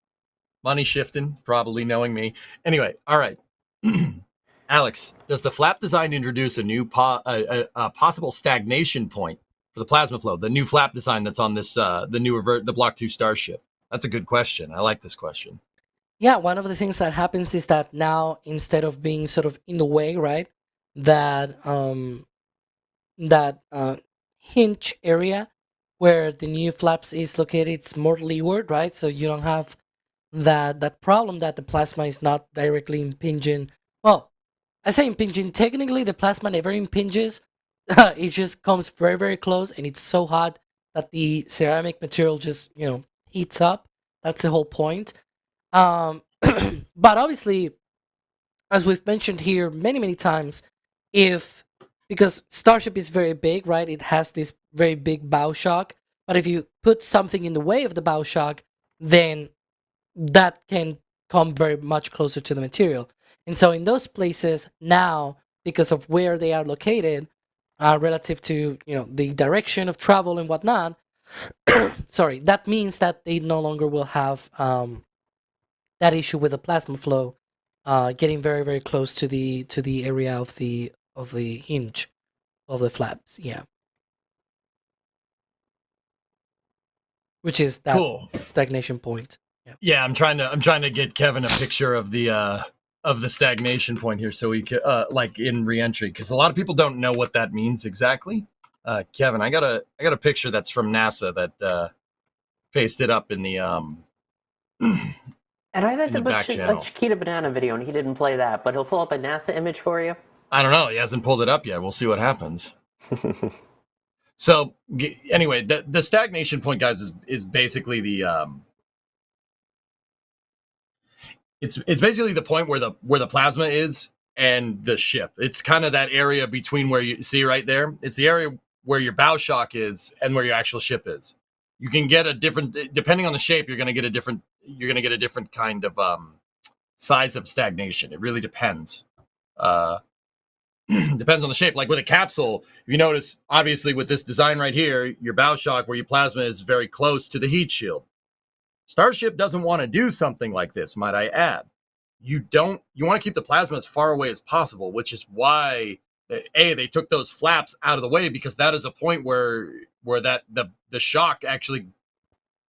Money shifting, probably knowing me. Anyway, all right. Alex, does the flap design introduce a new possible stagnation point for the plasma flow? The new flap design that's on this the Block 2 Starship. That's a good question. I like this question. Yeah, one of the things that happens is that now instead of being sort of in the way, right, that hinge area where the new flaps is located, it's more leeward, right? So you don't have that problem that the plasma is not directly impinging. Well, I say impinging. Technically, the plasma never impinges. It just comes very, very close, and it's so hot that the ceramic material just heats up. That's the whole point. But obviously, as we've mentioned here many, many times, because Starship is very big, right? It has this very big bow shock. But if you put something in the way of the bow shock, then that can come very much closer to the material. And so in those places now, because of where they are located, relative to the direction of travel and whatnot, sorry, that means that they no longer will have that issue with the plasma flow getting very, very close to the area of the hinge of the flaps. Yeah. Which is that Cool. stagnation point. Yeah, I'm trying to get Kevin a picture of the stagnation point here, so we could like in reentry, because a lot of people don't know what that means exactly. Kevin, I got a picture that's from NASA that pasted up in the And I sent in the back a channel. Chiquita Banana video, and he didn't play that, but he'll pull up a NASA image for you. I don't know. He hasn't pulled it up yet. We'll see what happens. So anyway, the stagnation point, guys, is basically the it's basically the point where the plasma is and the ship. It's kind of that area between where you see right there. It's the area where your bow shock is and where your actual ship is. You can get a different, depending on the shape, you're going to get a different kind of size of stagnation. It really depends. Depends on the shape. Like with a capsule, if you notice, obviously with this design right here, your bow shock where your plasma is very close to the heat shield. Starship doesn't want to do something like this, might I add. You want to keep the plasma as far away as possible, which is why they took those flaps out of the way, because that is a point where the shock actually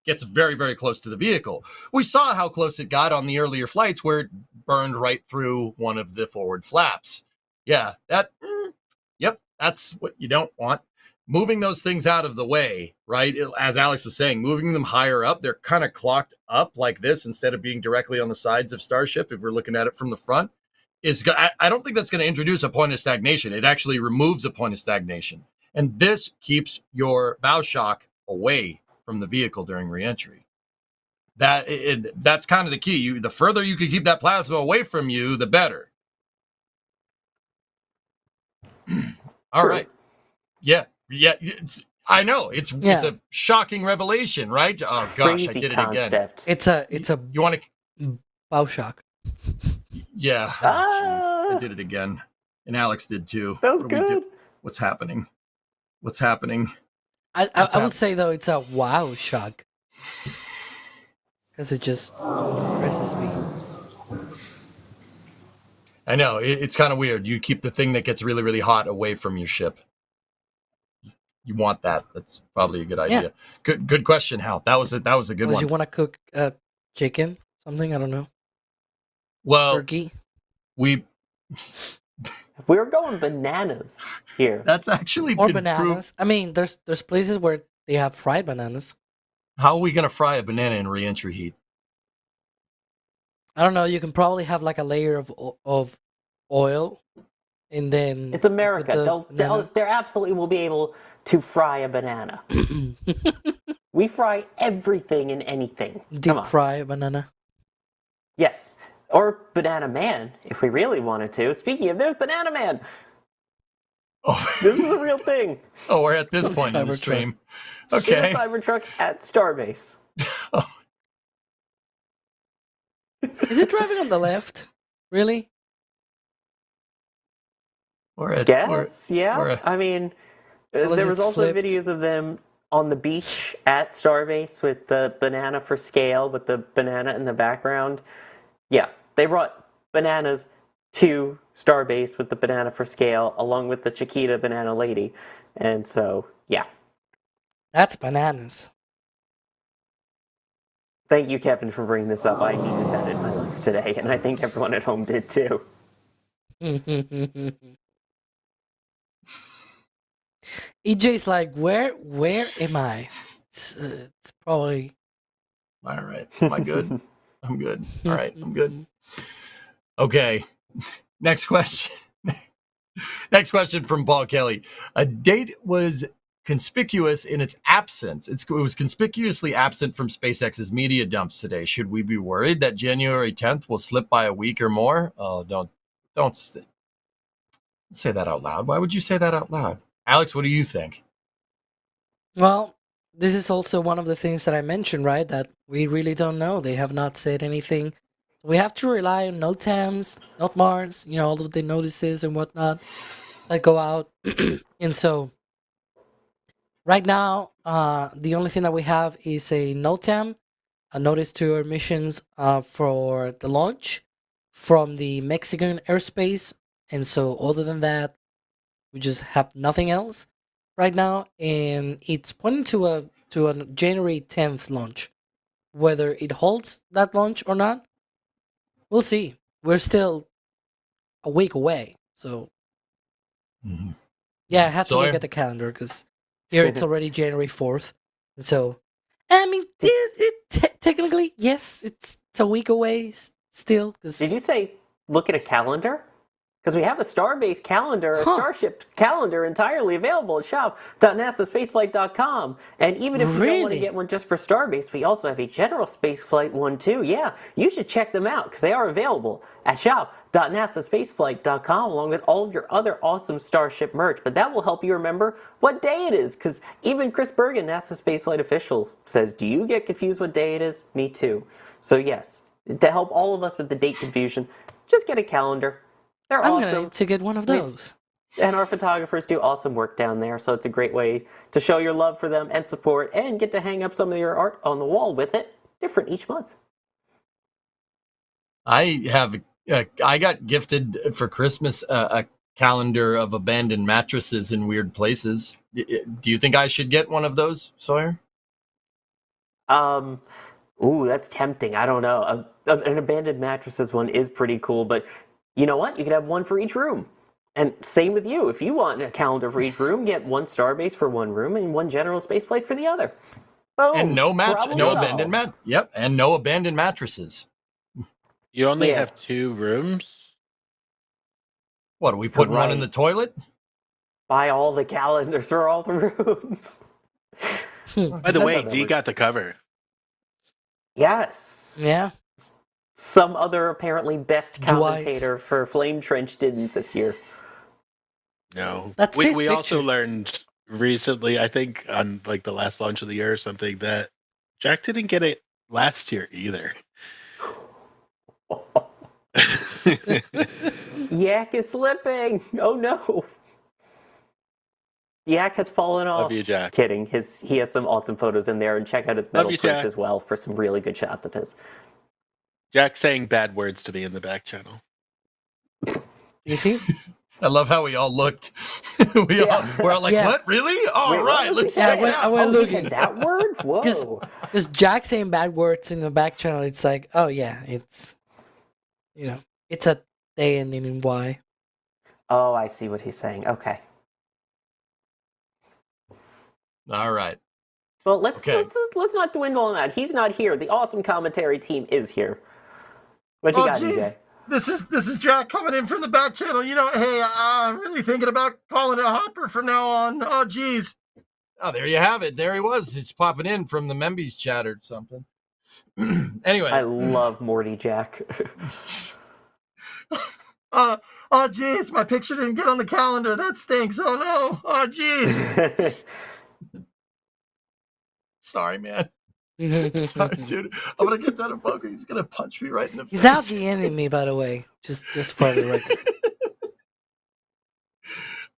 gets very, very close to the vehicle. We saw how close it got on the earlier flights where it burned right through one of the forward flaps. Yeah, that's what you don't want. Moving those things out of the way, right? As Alex was saying, moving them higher up, they're kind of clocked up like this instead of being directly on the sides of Starship. If we're looking at it from the front, I don't think that's going to introduce a point of stagnation. It actually removes a point of stagnation. And this keeps your bow shock away from the vehicle during reentry. That's kind of the key. The further you can keep that plasma away from you, the better. All right. Yeah. I know. It's a shocking revelation, right? Oh gosh, Crazy I did it concept. again. It's a You want to bow shock. Yeah. Jeez, I did it again, and Alex did too. That was What do we good. do? What's happening? What's happening? I would say though it's a wow shock because it just impresses me. I know it's kind of weird. You keep the thing that gets really, really hot away from your ship. you want that. That's probably a good idea. Yeah. Good question, Hal. That was a good Unless one. you want to cook chicken, something, I don't know. Well, Turkey. we We're going bananas here. that's actually Or been bananas. I mean, there's places where they have fried bananas. How are we gonna fry a banana in re-entry heat? I don't know. You can probably have like a layer of oil, and then It's America. the They absolutely will be able to fry a banana. We fry everything and anything. Come deep on. fry a banana. Yes. Or Banana Man, if we really wanted to. Speaking of, there's Banana Man. Oh, This is a real thing. oh, we're at this point in the Cybertruck. stream. There's Okay. a Cybertruck at Starbase. Is it driving on the left? Really? We're at Yes, yeah. we're a- I mean, Unless there was it's also flipped. videos of them on the beach at Starbase with the banana for scale, with the banana in the background. Yeah, they brought bananas to Starbase with the banana for scale, along with the Chiquita banana lady. And so, yeah. That's bananas. Thank you, Kevin, for bringing this up. I needed that in my life today, and I think everyone at home did too. EJ's like, where am I? It's probably. All right. Am I good? I'm good. All right. I'm good. Okay. Next question. Next question from Paul Kelly. A date was conspicuous in its absence. It was conspicuously absent from SpaceX's media dumps today. Should we be worried that January 10th will slip by a week or more? Oh, don't say that out loud. Why would you say that out loud? Alex, what do you think? Well, this is also one of the things that I mentioned, right? That we really don't know. They have not said anything. We have to rely on NOTAMs, NOTMARs, all of the notices and whatnot that go out. And so, right now, the only thing that we have is a NOTAM, a notice to our missions for the launch from the Mexican airspace. And so, other than that, we just have nothing else right now, and it's pointing to a January 10th launch. Whether it holds that launch or not, we'll see. We're still a week away, so yeah, I had to look Sawyer? at the calendar because here it's already January 4th. So, I mean, technically, yes, it's a week away still. Cause, Did you say look at a calendar? Because we have a Starbase calendar, a Starship calendar entirely available at shop.nasaspaceflight.com. And even if you don't want to Really? get one just for Starbase, we also have a general spaceflight one too. Yeah, you should check them out because they are available at shop.nasaspaceflight.com along with all of your other awesome Starship merch. But that will help you remember what day it is, because even Chris Bergen, NASA Spaceflight official, says, do you get confused what day it is? Me too. So yes, to help all of us with the date confusion, just get a calendar. They're I'm awesome. gonna need to get one of those. And our photographers do awesome work down there, so it's a great way to show your love for them and support and get to hang up some of your art on the wall with it, different each month. I got gifted for Christmas a calendar of abandoned mattresses in weird places. Do you think I should get one of those, Sawyer? Ooh, that's tempting. I don't know. An abandoned mattresses one is pretty cool, but you know what? You could have one for each room. And same with you. If you want a calendar for each room, get one Starbase for one room and one general spaceflight for the other. Boom. And no Problem abandoned solved. Yep, and no abandoned mattresses. You only Yeah. have 2 rooms? What, are we putting one in Right. the toilet? Buy all the calendars for all the rooms. By the That's way, how that D works. got the cover. Yes. Yeah. Some other apparently best Twice. commentator for Flame Trench didn't this year. No. That's we this we also picture. learned recently, I think on like the last launch of the year or something, that Jack didn't get it last year either. Yak is slipping. Oh no. Yak has fallen off. Love you, Jack. Kidding. He has some awesome photos in there, and check out his metal you, prints Jack. as well for some really good shots of his. Jack's saying bad words to me in the back channel. Is he? I love how we all looked. We're all like, Yeah. what? Really? All Wait, right, what was let's he Yeah, check saying? it I out. went Oh, looking. he had that word? Because Whoa. Jack saying bad words in the back channel, it's like, oh yeah, it's, it's a they ending in Y. Oh, I see what he's saying. Okay. All right. Well, let's Okay. let's not dwindle on that. He's not here. The awesome commentary team is here. What you got, EJ? This is Jack coming in from the back channel. Hey, I'm really thinking about calling it a hopper from now on. Oh, geez. Oh, there you have it. There he was. He's popping in from the Membies chat or something. Anyway. I love Morty Jack. Oh, geez. My picture didn't get on the calendar. That stinks. Oh, no. Oh, geez. Sorry, man. Sorry, dude. I'm going to get that above. He's going to punch me right in the face. He's not the enemy, by the way. Just for the record.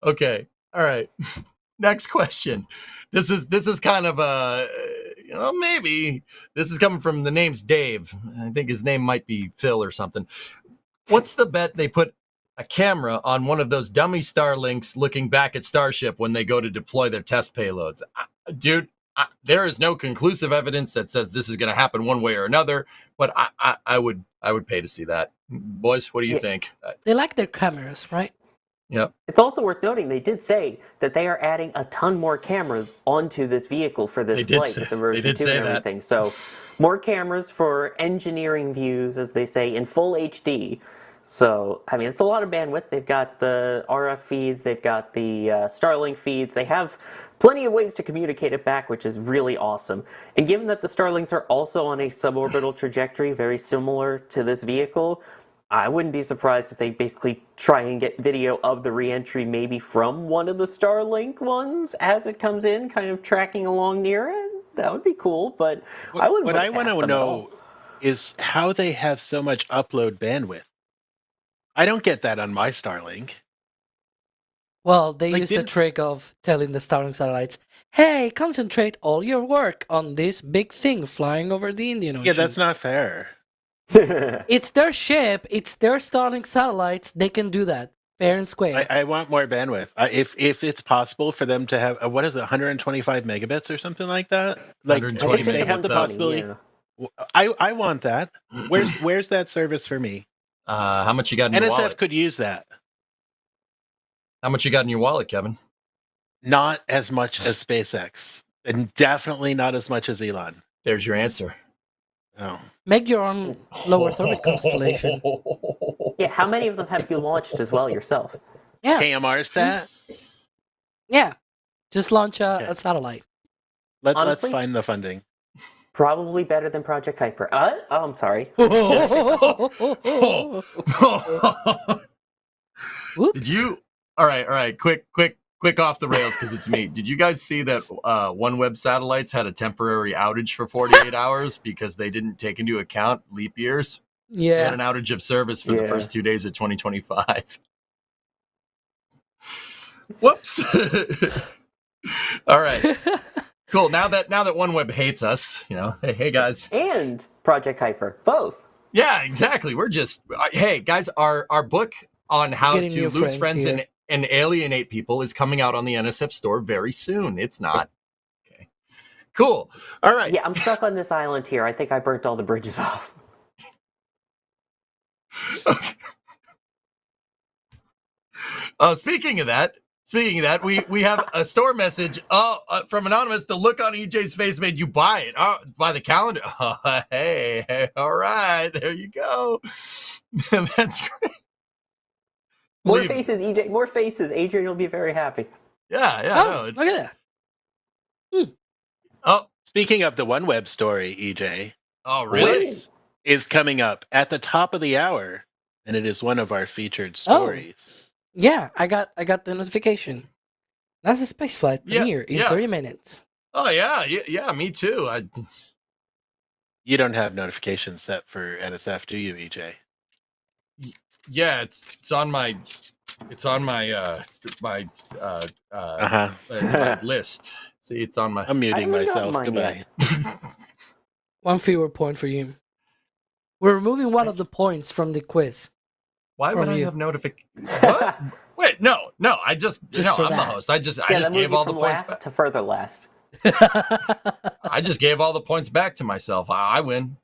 Okay. All right. Next question. This is kind of a, maybe this is coming from the name's Dave. I think his name might be Phil or something. What's the bet they put a camera on one of those dummy Starlinks looking back at Starship when they go to deploy their test payloads? Dude, there is no conclusive evidence that says this is going to happen one way or another, but I would pay to see that. Boys, what do you think? They like their cameras, right? Yep. It's also worth noting they did say that they are adding a ton more cameras onto this vehicle for this flight with the version 2 and everything. So more cameras for engineering views, as they say, in full HD. So, I mean, it's a lot of bandwidth. They've got the RF feeds, they've got the Starlink feeds. They have plenty of ways to communicate it back, which is really awesome. And given that the Starlinks are also on a suborbital trajectory, very similar to this vehicle, I wouldn't be surprised if they basically try and get video of the re-entry maybe from one of the Starlink ones as it comes in, kind of tracking along near it. That would be cool, but I wouldn't What put I it want past to them at know all. is how they have so much upload bandwidth. I don't get that on my Starlink. Well, they Like, use the didn't- trick of telling the Starlink satellites, hey, concentrate all your work on this big thing flying over the Indian Ocean. Yeah, that's not fair. It's their ship, it's their Starlink satellites, they can do that. Fair and square. I want more bandwidth. If it's possible for them to have, what is it, 125 megabits or something like that? Like, 120 if they have the megabits, possibility, yeah. I want that. Where's that service for me? How much you got in your NSF wallet? could use that. How much you got in your wallet, Kevin? Not as much as SpaceX, and definitely not as much as Elon. There's your answer. Oh. Make your own low Earth orbit constellation. Yeah, how many of them have you launched as well yourself? Yeah, KMR stat? yeah. Just launch Okay. a satellite. Let's Honestly? find the funding. Probably better than Project Kuiper. Oh, I'm sorry. Whoops. Did you? All right. Quick off the rails because it's me. Did you guys see that OneWeb satellites had a temporary outage for 48 hours because they didn't take into account leap years? They had Yeah. an outage of service for the Yeah. first 2 days of 2025. Whoops. All right. Cool. Now that OneWeb hates us, hey guys. And Project Kuiper. Both. Yeah, exactly. We're just hey guys. Our book on how Getting to new lose friends friends and alienate people is coming out on the NSF store very soon. It's not. Okay. Cool. All right. Yeah, I'm stuck on this island here. I think I burnt all the bridges off. Okay. Speaking of that, we have a store message from Anonymous. The look on EJ's face made you buy it. Buy the calendar. Hey, all right, there you go. That's great. More Believe- faces, EJ. More faces. Adrian will be very happy. Yeah. Oh, No, it's, look at that. oh, Speaking of the OneWeb story, EJ, really? this is coming up at the top of the hour, and it is one of our featured Oh. stories. Yeah, I got the notification. NASASpaceflight Yeah, premiere in yeah. 30 minutes. Oh yeah. Me too. You don't have notifications set for NSF, do you, EJ? Yeah, it's on my my list. See, it's on my. I'm muting I haven't myself. gotten mine Goodbye. One fewer point for you. We're removing one of the points from the quiz. Why would From I you. have notification? What? Wait, no. I just no, for I'm the that. host. I just that moves gave you all the from points last back. to further last. I just gave all the points back to myself. I win.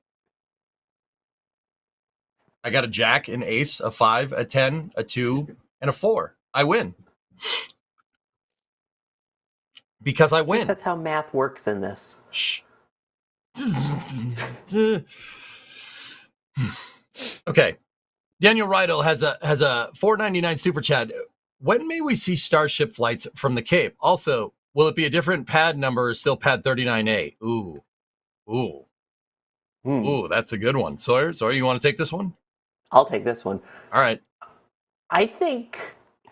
I got a jack, an ace, a 5, a 10, a 2, and a 4. I win. Because I I think win. that's how math works in this. Shh. Okay. Daniel Rydell has a $4.99 super chat. When may we see Starship flights from the Cape? Also, will it be a different pad number or still pad 39A? Ooh, that's a good one. Sawyer, you want to take this one? I'll take this one. All right. I think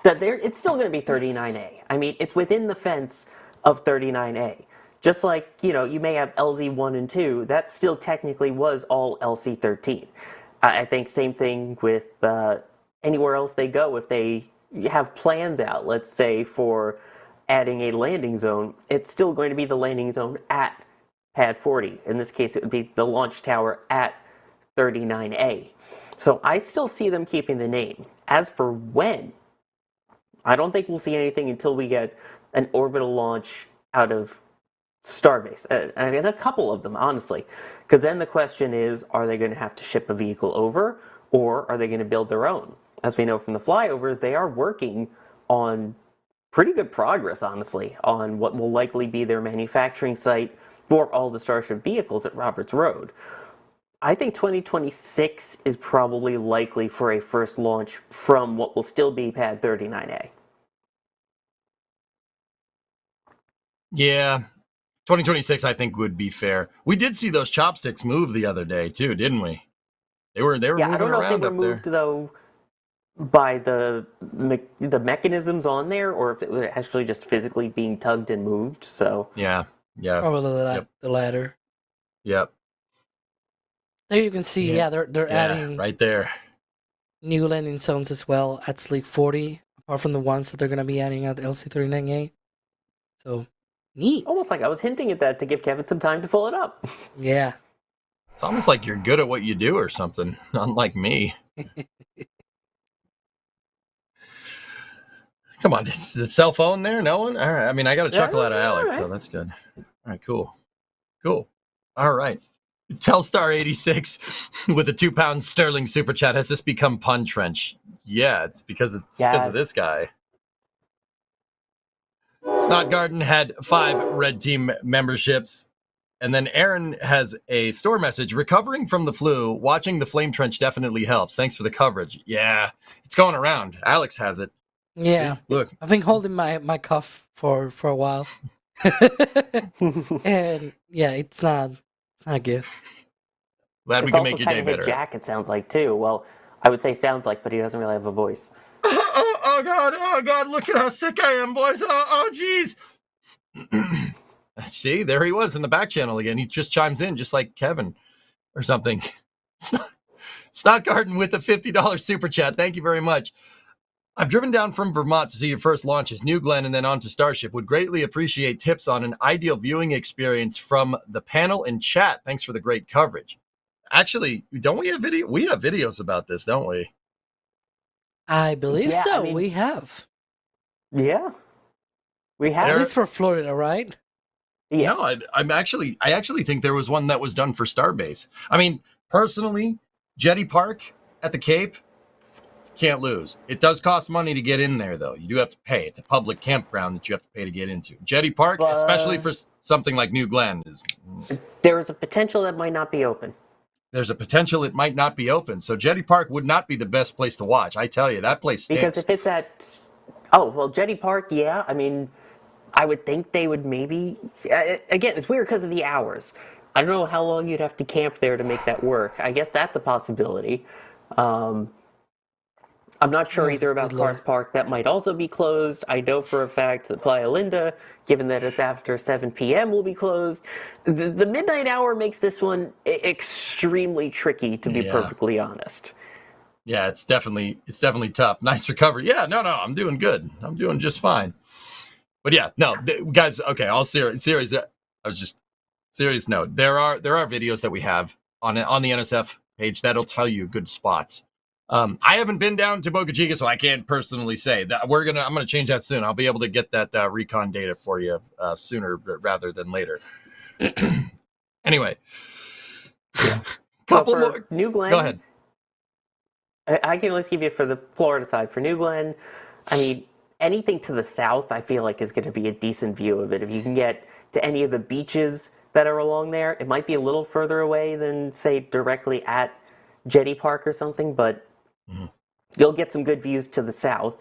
that it's still going to be 39A. I mean, it's within the fence of 39A. Just like, you may have LZ1 and 2, that still technically was all LC13. I think same thing with anywhere else they go. If they have plans out, let's say, for adding a landing zone, it's still going to be the landing zone at pad 40. In this case, it would be the launch tower at 39A. So I still see them keeping the name. As for when, I don't think we'll see anything until we get an orbital launch out of Starbase. And a couple of them, honestly. Because then the question is, are they going to have to ship a vehicle over, or are they going to build their own? As we know from the flyovers, they are working on pretty good progress, honestly, on what will likely be their manufacturing site for all the Starship vehicles at Roberts Road. I think 2026 is probably likely for a first launch from what will still be pad 39A. Yeah. 2026, I think, would be fair. We did see those chopsticks move the other day, too, didn't we? They were Yeah, moving I don't know if they around were up there. moved, though, by the mechanisms on there, or if it was actually just physically being tugged and moved, so... Yeah. Probably the latter. Yep. There you can see, they're adding right there. new landing zones as well at Sleek 40, apart from the ones that they're going to be adding at LC39A. So, neat. Almost like I was hinting at that to give Kevin some time to pull it up. Yeah. It's almost like you're good at what you do or something, unlike me. Come on, is the cell phone there? No one? All right. I mean, I got a chuckle out of Alex, so that's good. All right, cool. All right. Telstar86 with a £2 sterling super chat. Has this become Pun Trench? Yeah, it's because of this guy. Snot Garden had 5 Red Team memberships. And then Aaron has a store message. Recovering from the flu, watching the Flame Trench definitely helps. Thanks for the coverage. Yeah, it's going around. Alex has it. Yeah. See? Look. I've been holding my cough for a while. And yeah, it's not good. Glad we It's can also make your kind day of hit better. Jack, it sounds like, too. Well, I would say sounds like, but he doesn't really have a voice. Oh God, look at how sick I am, boys. Oh, jeez. See, there he was in the back channel again. He just chimes in just like Kevin or something. Snot Garden with a $50 super chat. Thank you very much. I've driven down from Vermont to see your first launches, New Glenn and then on to Starship. Would greatly appreciate tips on an ideal viewing experience from the panel and chat. Thanks for the great coverage. Actually, don't we have video? We have videos about this, don't we? I believe Yeah, so. I mean- We have. Yeah. We have. At least for Florida, right? Yeah. No, I actually think there was one that was done for Starbase. I mean, personally, Jetty Park at the Cape, can't lose. It does cost money to get in there, though. You do have to pay. It's a public campground that you have to pay to get into. Jetty Park, especially for something like New Glenn, There is a potential that might not be open. there's a potential it might not be open. So Jetty Park would not be the best place to watch. I tell you, that place stinks. Because if it's at... Oh, well, Jetty Park, yeah. I mean, I would think they would maybe... Again, it's weird because of the hours. I don't know how long you'd have to camp there to make that work. I guess that's a possibility. I'm not sure either about good Cars lord. Park. That might also be closed. I know for a fact that Playa Linda, given that it's after 7 p.m., will be closed. The midnight hour makes this one extremely tricky, to be Yeah. perfectly honest. Yeah, it's definitely tough. Nice recovery. Yeah, no, I'm doing good. I'm doing just fine. But yeah, no, guys. Okay, all serious. I was just serious note. There are videos that we have on the NSF page that'll tell you good spots I haven't been down to Boca Chica, so I can't personally say that. I'm gonna change that soon. I'll be able to get that recon data for you sooner rather than later. Anyway, couple so for more. New Glenn, Go ahead. I can at least give you for the Florida side. For New Glenn, I mean, anything to the south, I feel like is going to be a decent view of it. If you can get to any of the beaches that are along there, it might be a little further away than, say, directly at Jetty Park or something, but you'll get some good views to the south.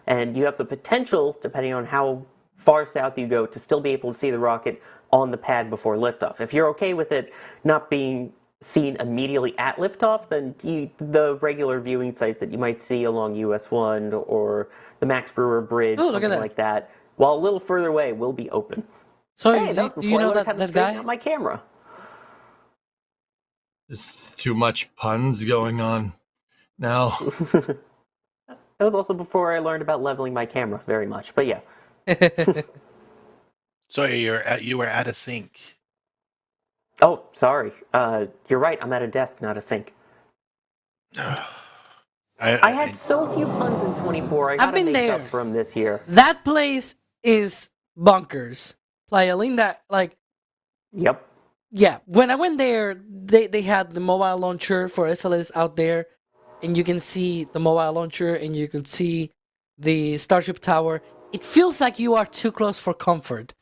And you have the potential, depending on how far south you go, to still be able to see the rocket on the pad before liftoff. If you're okay with it not being seen immediately at liftoff, then the regular viewing sites that you might see along US 1 or the Max Brewer Bridge, something like that, while a little further away, will be open. So hey, do you know that guy? My camera. There's too much puns going on now. That was also before I learned about leveling my camera very much, but yeah. So you were at a sink. Oh, sorry. You're right. I'm at a desk, not a sink. I had so few puns in 24. I gotta been make there. up for them this year. That place is bonkers. Playa Linda, like, Yep. yeah. When I went there, they had the mobile launcher for SLS out there, and you can see the mobile launcher, and you can see the Starship tower. It feels like you are too close for comfort.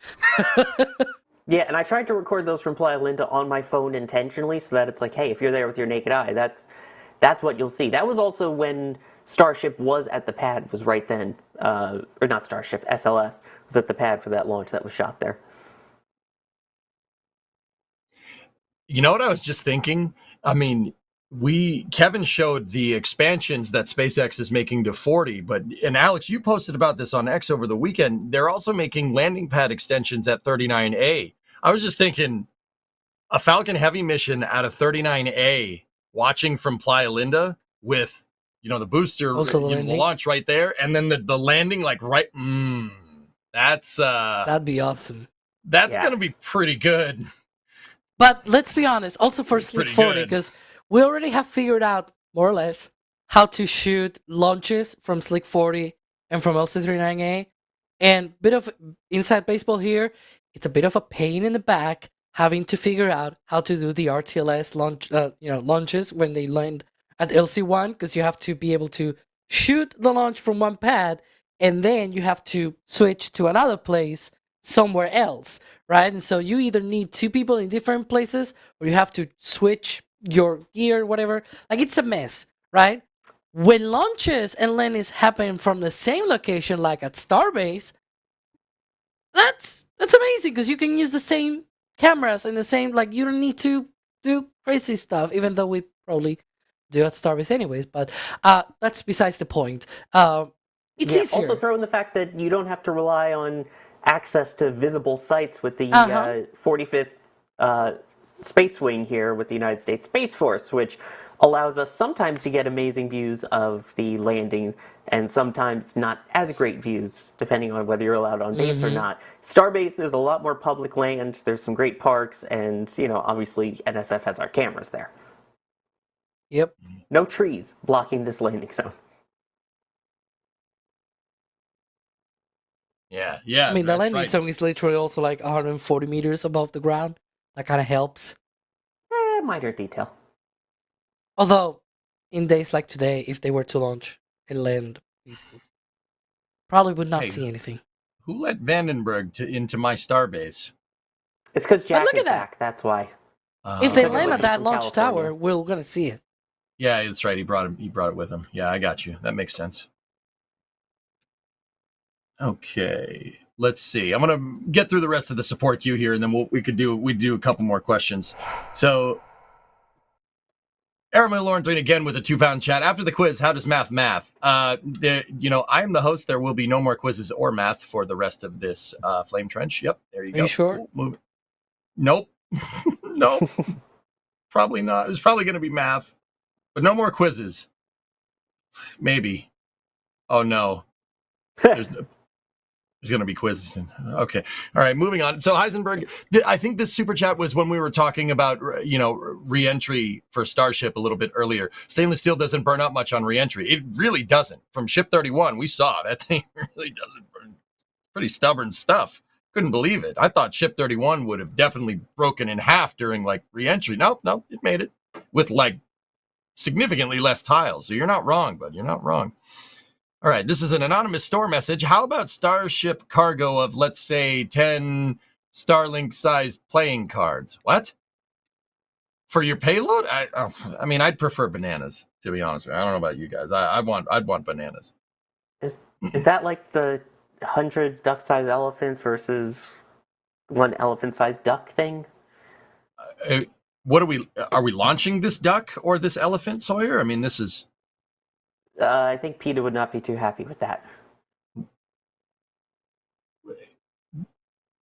Yeah, and I tried to record those from Playa Linda on my phone intentionally, so that it's like, hey, if you're there with your naked eye, that's what you'll see. That was also when Starship was at the pad, was right then, or not Starship, SLS was at the pad for that launch that was shot there. You know what I was just thinking? I mean, Kevin showed the expansions that SpaceX is making to 40, and Alex, you posted about this on X over the weekend. They're also making landing pad extensions at 39A. I was just thinking a Falcon Heavy mission at a 39A watching from Playa Linda with, the booster, Also the launch right there, and then the landing like right. That's That'd be awesome. That's going to be pretty good. But let's be honest, also for Slick 40, because we already have figured out, more or less, how to shoot launches from Slick 40 and from LC39A. And bit of inside baseball here, it's a bit of a pain in the back having to figure out how to do the RTLS launches when they land at LC1, because you have to be able to shoot the launch from one pad, and then you have to switch to another place somewhere else, right? And so you either need two people in different places, or you have to switch your gear, whatever. Like, it's a mess, right? When launches and landings happen from the same location, like at Starbase, that's amazing, because you can use the same cameras and the same, like, you don't need to do crazy stuff, even though we probably do at Starbase anyways, but that's besides the point. It's easier. Also throw in the fact that you don't have to rely on access to visible sites with the 45th Space Wing here with the United States Space Force, which allows us sometimes to get amazing views of the landing and sometimes not as great views, depending on whether you're allowed on base or not. Starbase is a lot more public land. There's some great parks, and, obviously NSF has our cameras there. Yep. No trees blocking this landing zone. Yeah. I mean, the landing zone is literally also like 140 meters above the ground. That kind of helps. Minor detail. Although, in days like today, if they were to launch and land, people probably would not see anything. Who let Vandenberg into my Starbase? It's because Jack look is at that. back, that's why. If they land at that from launch California. tower, we're gonna see it. Yeah, that's right. He brought it with him. Yeah, I got you. That makes sense. Okay, let's see. I'm gonna get through the rest of the support queue here, and then we do a couple more questions. So, Aaron Lawrence again with a £2 chat. After the quiz, how does math? I am the host. There will be no more quizzes or math for the rest of this Flame Trench. Yep, there you go. Are you sure? Nope. Nope. Probably not. It's probably going to be math, but no more quizzes. Maybe. Oh no. There's going to be quizzes. Okay. All right. Moving on. So Heisenberg, I think this super chat was when we were talking about, re-entry for Starship a little bit earlier. Stainless steel doesn't burn up much on re-entry. It really doesn't. From Ship 31, we saw that thing really doesn't burn. Pretty stubborn stuff. Couldn't believe it. I thought Ship 31 would have definitely broken in half during like re-entry. Nope, it made it with like significantly less tiles. So you're not wrong, bud. You're not wrong. All right, this is an anonymous store message. How about Starship cargo of, let's say, 10 Starlink-sized playing cards? What? For your payload? I mean, I'd prefer bananas, to be honest with you. I don't know about you guys. I'd want bananas. Is that like the 100 duck-sized elephants versus one elephant-sized duck thing? What are we launching this duck or this elephant, Sawyer? I mean, this is... I think Peter would not be too happy with that.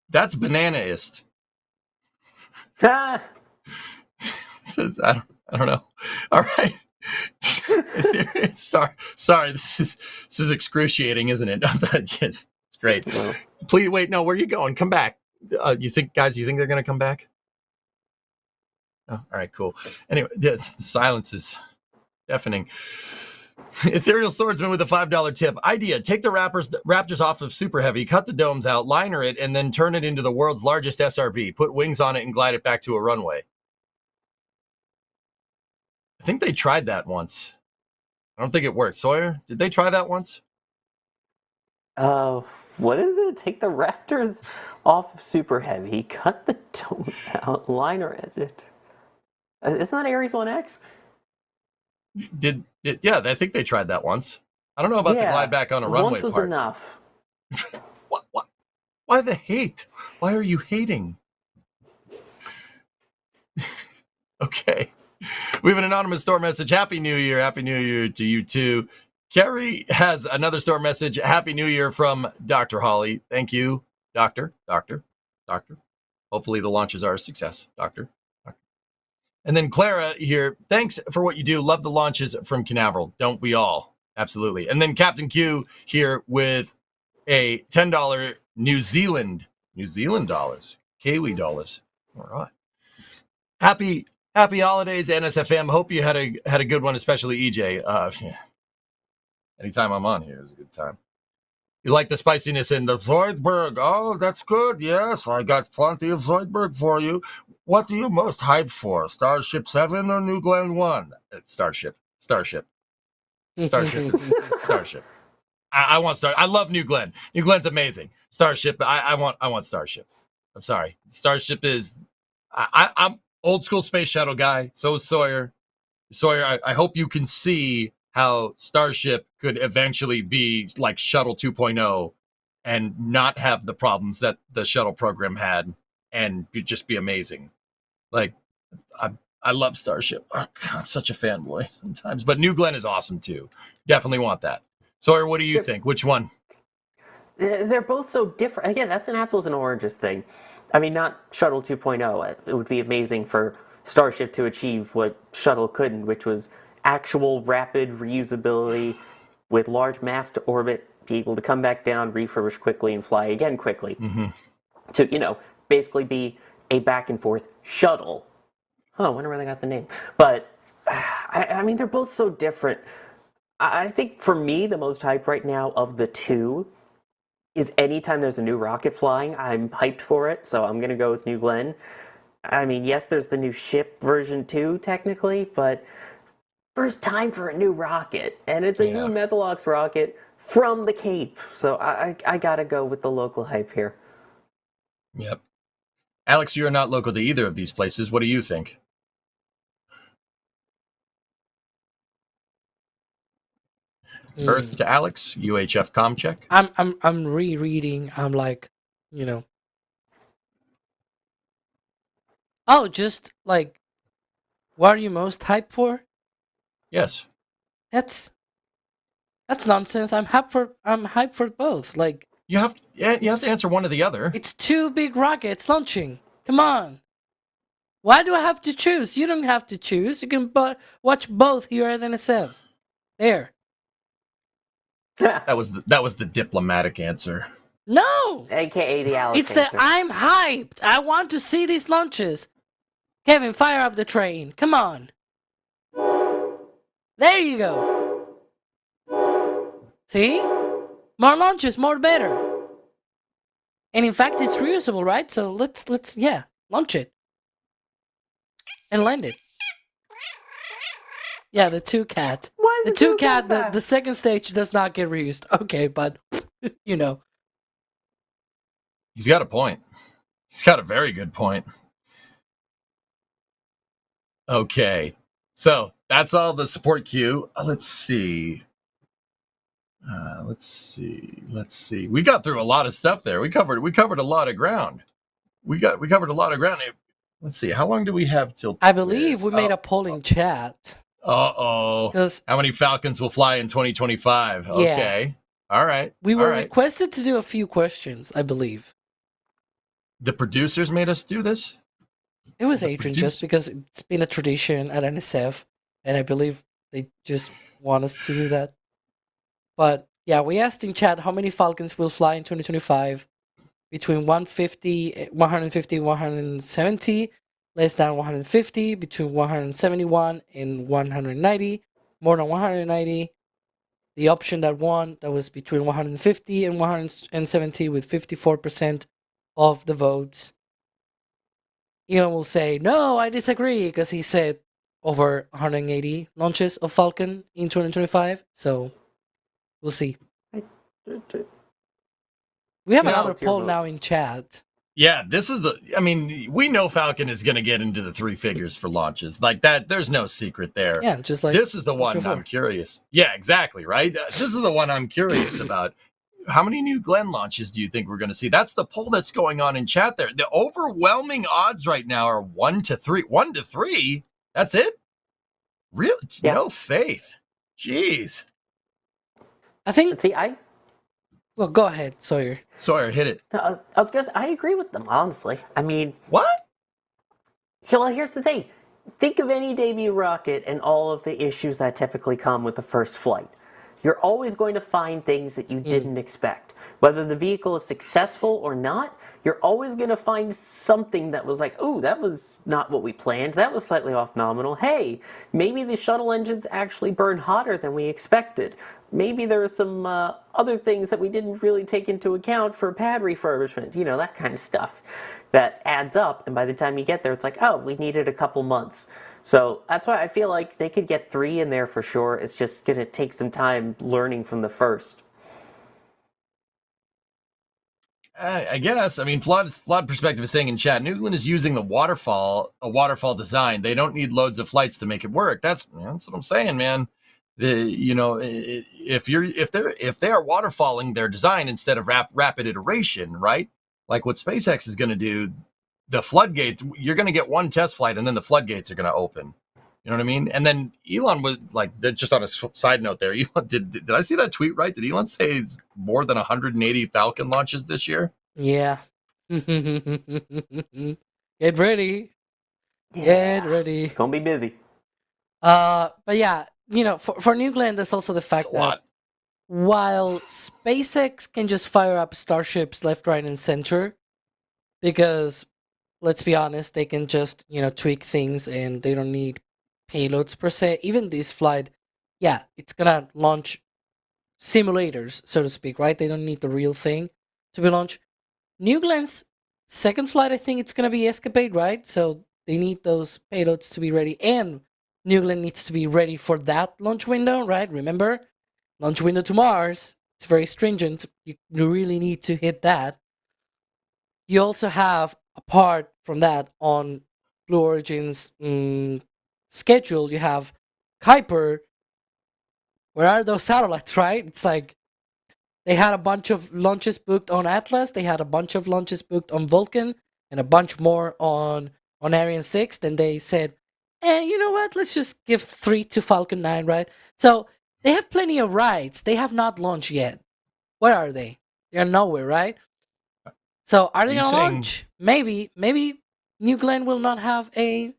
That's bananaist. Ah! I don't know. All right. Sorry, this is excruciating, isn't it? It's great. Please wait. No, where are you going? Come back. You think they're going to come back? Oh, all right, cool. Anyway, the silence is deafening. Ethereal Swordsman with a $5 tip. Idea: take the Raptors off of Super Heavy, cut the domes out, liner it, and then turn it into the world's largest SRB. Put wings on it and glide it back to a runway. I think they tried that once. I don't think it worked. Sawyer, did they try that once? What is it? Take the Raptors off of Super Heavy, cut the domes out, liner it. Isn't that Ares 1X? Yeah, I think they tried that once. I don't know about the glide back on a runway once was part. Enough. What? Why the hate? Why are you hating? Okay. We have an anonymous store message. Happy New Year. Happy New Year to you too. Carrie has another store message. Happy New Year from Dr. Holly. Thank you, Doctor. Hopefully the launches are a success, Doctor. And then Clara here. Thanks for what you do. Love the launches from Canaveral. Don't we all? Absolutely. And then Captain Q here with a $10 New Zealand dollars, Kiwi dollars. All right. Happy holidays, NSFM. Hope you had a good one, especially EJ. Anytime I'm on here is a good time. You like the spiciness in the Zoidberg? Oh, that's good. Yes, I got plenty of Zoidberg for you. What are you most hyped for? Starship 7 or New Glenn 1? Starship. I want Starship. I love New Glenn. New Glenn's amazing. Starship. I want Starship. I'm sorry. Starship is. I'm old school space shuttle guy. So is Sawyer. Sawyer, I hope you can see how Starship could eventually be like Shuttle 2.0 and not have the problems that the shuttle program had and just be amazing. Like, I love Starship. I'm such a fanboy sometimes. But New Glenn is awesome too. Definitely want that. Sawyer, what do you think? Which one? They're both so different. Again, that's an apples and oranges thing. I mean, not Shuttle 2.0. It would be amazing for Starship to achieve what Shuttle couldn't, which was actual rapid reusability with large mass to orbit, be able to come back down, refurbish quickly, and fly again quickly. Mm-hmm. To, basically be a back and forth shuttle. I wonder where they got the name. But, I mean, they're both so different. I think for me, the most hype right now of the two is anytime there's a new rocket flying, I'm hyped for it, so I'm going to go with New Glenn. I mean, yes, there's the new ship version 2, technically, but first time for a new rocket, and it's a new Methalox rocket from the Cape, so I got to go with the local hype here. Yep. Alex, you're not local to either of these places. What do you think? Earth to Alex, UHF com check. I'm rereading. I'm like, Oh, just like, what are you most hyped for? Yes. That's nonsense. I'm hyped for both. Like, you have to answer one or the other. It's two big rockets launching. Come on. Why do I have to choose? You don't have to choose. You can watch both here at NSF. There. That was the diplomatic answer. No! AKA the allocator. It's that I'm hyped. I want to see these launches. Kevin, fire up the train. Come on. There you go. See? More launches, more better. And in fact, it's reusable, right? So let's launch it. And land it. Yeah, the 2-cat. Why The is the 2-cat, back? the second stage does not get reused. Okay, but, you know. He's got a point. He's got a very good point. Okay, so that's all the support queue. Let's see. Let's see. We got through a lot of stuff there. We covered a lot of ground. We covered a lot of ground. Let's see. How long do we have till? I believe we made Oh, a poll in chat. Uh-oh. Because How many Falcons will fly in 2025? Yeah. Okay. All right. we were All right. requested to do a few questions, I believe. The producers made us do this? It was The Adrian, just because it's been a tradition at NSF, and I believe they just want us to do that. But yeah, we asked in chat how many Falcons will fly in 2025 between 150, 170, less than 150, between 171 and 190, more than 190. The option that won, that was between 150 and 170 with 54% of the votes. Elon will say, no, I disagree, because he said over 180 launches of Falcon in 2025. So we'll see. We have You know, another it's your poll vote. now in chat. Yeah, this is we know Falcon is going to get into the 3 figures for launches. Like that, there's no secret there. Yeah, just like This is the one before. I'm curious. Yeah, exactly, right? This is the one I'm curious about. How many new Glenn launches do you think we're going to see? That's the poll that's going on in chat there. The overwhelming odds right now are 1 to 3. 1 to 3? That's it? Real? Yeah. No faith. Jeez. I think. See, I Well, go ahead, Sawyer. Sawyer, hit it. I was gonna say, I agree with them, honestly. I mean, What? well, here's the thing. Think of any debut rocket and all of the issues that typically come with the first flight. You're always going to find things that you didn't expect. Whether the vehicle is successful or not, you're always going to find something that was like, ooh, that was not what we planned. That was slightly off nominal. Hey, maybe the shuttle engines actually burn hotter than we expected. Maybe there are some other things that we didn't really take into account for pad refurbishment. You know, that kind of stuff that adds up. And by the time you get there, it's like, oh, we needed a couple months. So that's why I feel like they could get 3 in there for sure. It's just going to take some time learning from the first. I guess. I mean, flawed perspective is saying in chat, New England is using a waterfall design. They don't need loads of flights to make it work. That's what I'm saying, man. If they are waterfalling their design instead of rapid iteration, right? Like what SpaceX is going to do, the floodgates, you're going to get one test flight and then the floodgates are going to open. You know what I mean? And then Elon was like, just on a side note there, Elon, did I see that tweet right? Did Elon say he's more than 180 Falcon launches this year? Yeah. Get ready. Get ready. Gonna be busy. But yeah, for New Glenn, there's also the fact That's a lot. that while SpaceX can just fire up starships left, right, and center, because let's be honest, they can just tweak things and they don't need payloads per se. Even this flight, yeah, it's gonna launch simulators, so to speak, right? They don't need the real thing to be launched. New Glenn's second flight, I think it's gonna be Escapade, right? So they need those payloads to be ready, and New Glenn needs to be ready for that launch window, right? Remember, launch window to Mars, it's very stringent. You really need to hit that. You also have, apart from that, on Blue Origin's schedule, you have Kuiper. Where are those satellites, right? It's like they had a bunch of launches booked on Atlas, they had a bunch of launches booked on Vulcan, and a bunch more on Ariane 6. Then they said, you know what? Let's just give 3 to Falcon 9, right? So they have plenty of rides. They have not launched yet. Where are they? They're nowhere, right? So are they You gonna saying- launch? Maybe New Glenn will not have a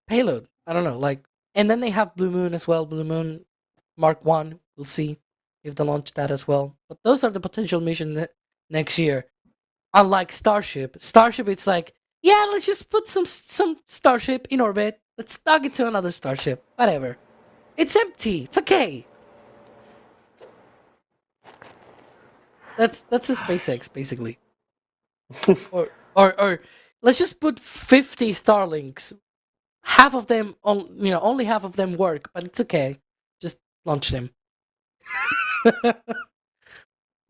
payload. I don't know. And then they have Blue Moon as well. Blue Moon Mark 1. We'll see. if they launch that as well. But those are the potential missions next year. Unlike Starship, it's like, yeah, let's just put some Starship in orbit. Let's dock it to another Starship. Whatever. It's empty. It's okay. That's the SpaceX basically. or let's just put 50 Starlinks. Half of them, only half of them work, but it's okay. Just launch them.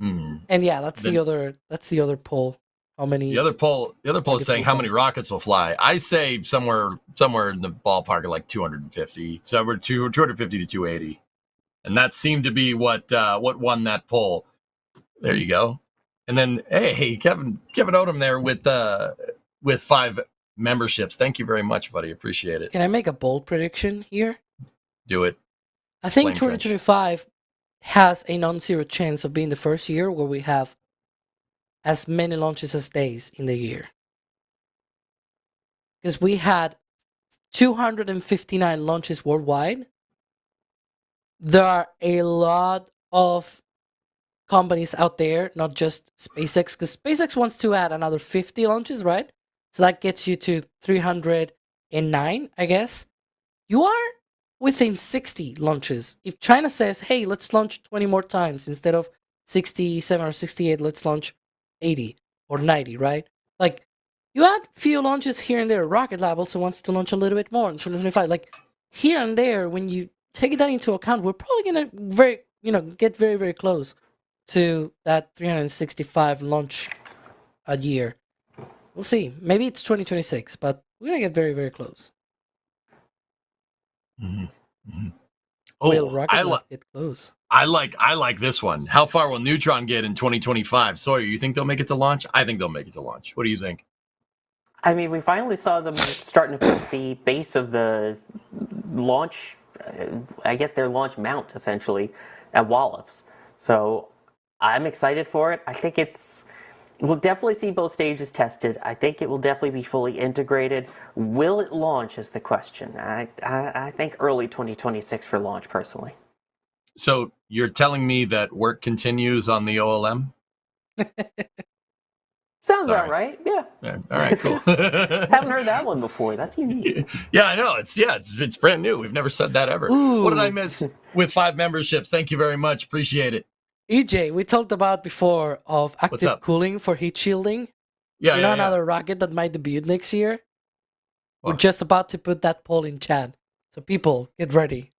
And yeah, that's the other poll. How many? The other poll is saying how many rockets will fly. I say somewhere in the ballpark of like 250, somewhere 250 to 280, and that seemed to be what won that poll. There you go. And then hey, Kevin Odom there with 5 memberships. Thank you very much, buddy. Appreciate it. Can I make a bold prediction here? Do it. I think Flame 2025 has a non-zero chance of being the first year where we have as many launches as days in the year. Because we had 259 launches worldwide. There are a lot of companies out there, not just SpaceX, because SpaceX wants to add another 50 launches, right? So that gets you to 309, I guess. You are within 60 launches. If China says, hey, let's launch 20 more times instead of 67 or 68, let's launch 80 or 90, right? Like, you add few launches here and there. Rocket Lab also wants to launch a little bit more in 2025. Like, here and there, when you take that into account, we're probably gonna get very, very close to that 365 launch a year. We'll see. Maybe it's 2026, but we're gonna get very, very close. Will Rocket Lab get close? I like this one. How far will Neutron get in 2025? Sawyer, you think they'll make it to launch? I think they'll make it to launch. What do you think? I mean, we finally saw them starting to put the base of the launch, I guess their launch mount, essentially, at Wallops. So I'm excited for it. I think we'll definitely see both stages tested. I think it will definitely be fully integrated. Will it launch is the question. I think early 2026 for launch, personally. So you're telling me that work continues on the OLM? Sounds about right. Yeah. All right. Cool. Haven't heard that one before. That's unique. Yeah, I know. It's brand new. We've never said that ever. Ooh. What did I miss with 5 memberships? Thank you very much. Appreciate it. EJ, we talked about before of active cooling for heat shielding. Yeah, another rocket that might debut next year. What? We're just about to put that poll in chat, so people get ready.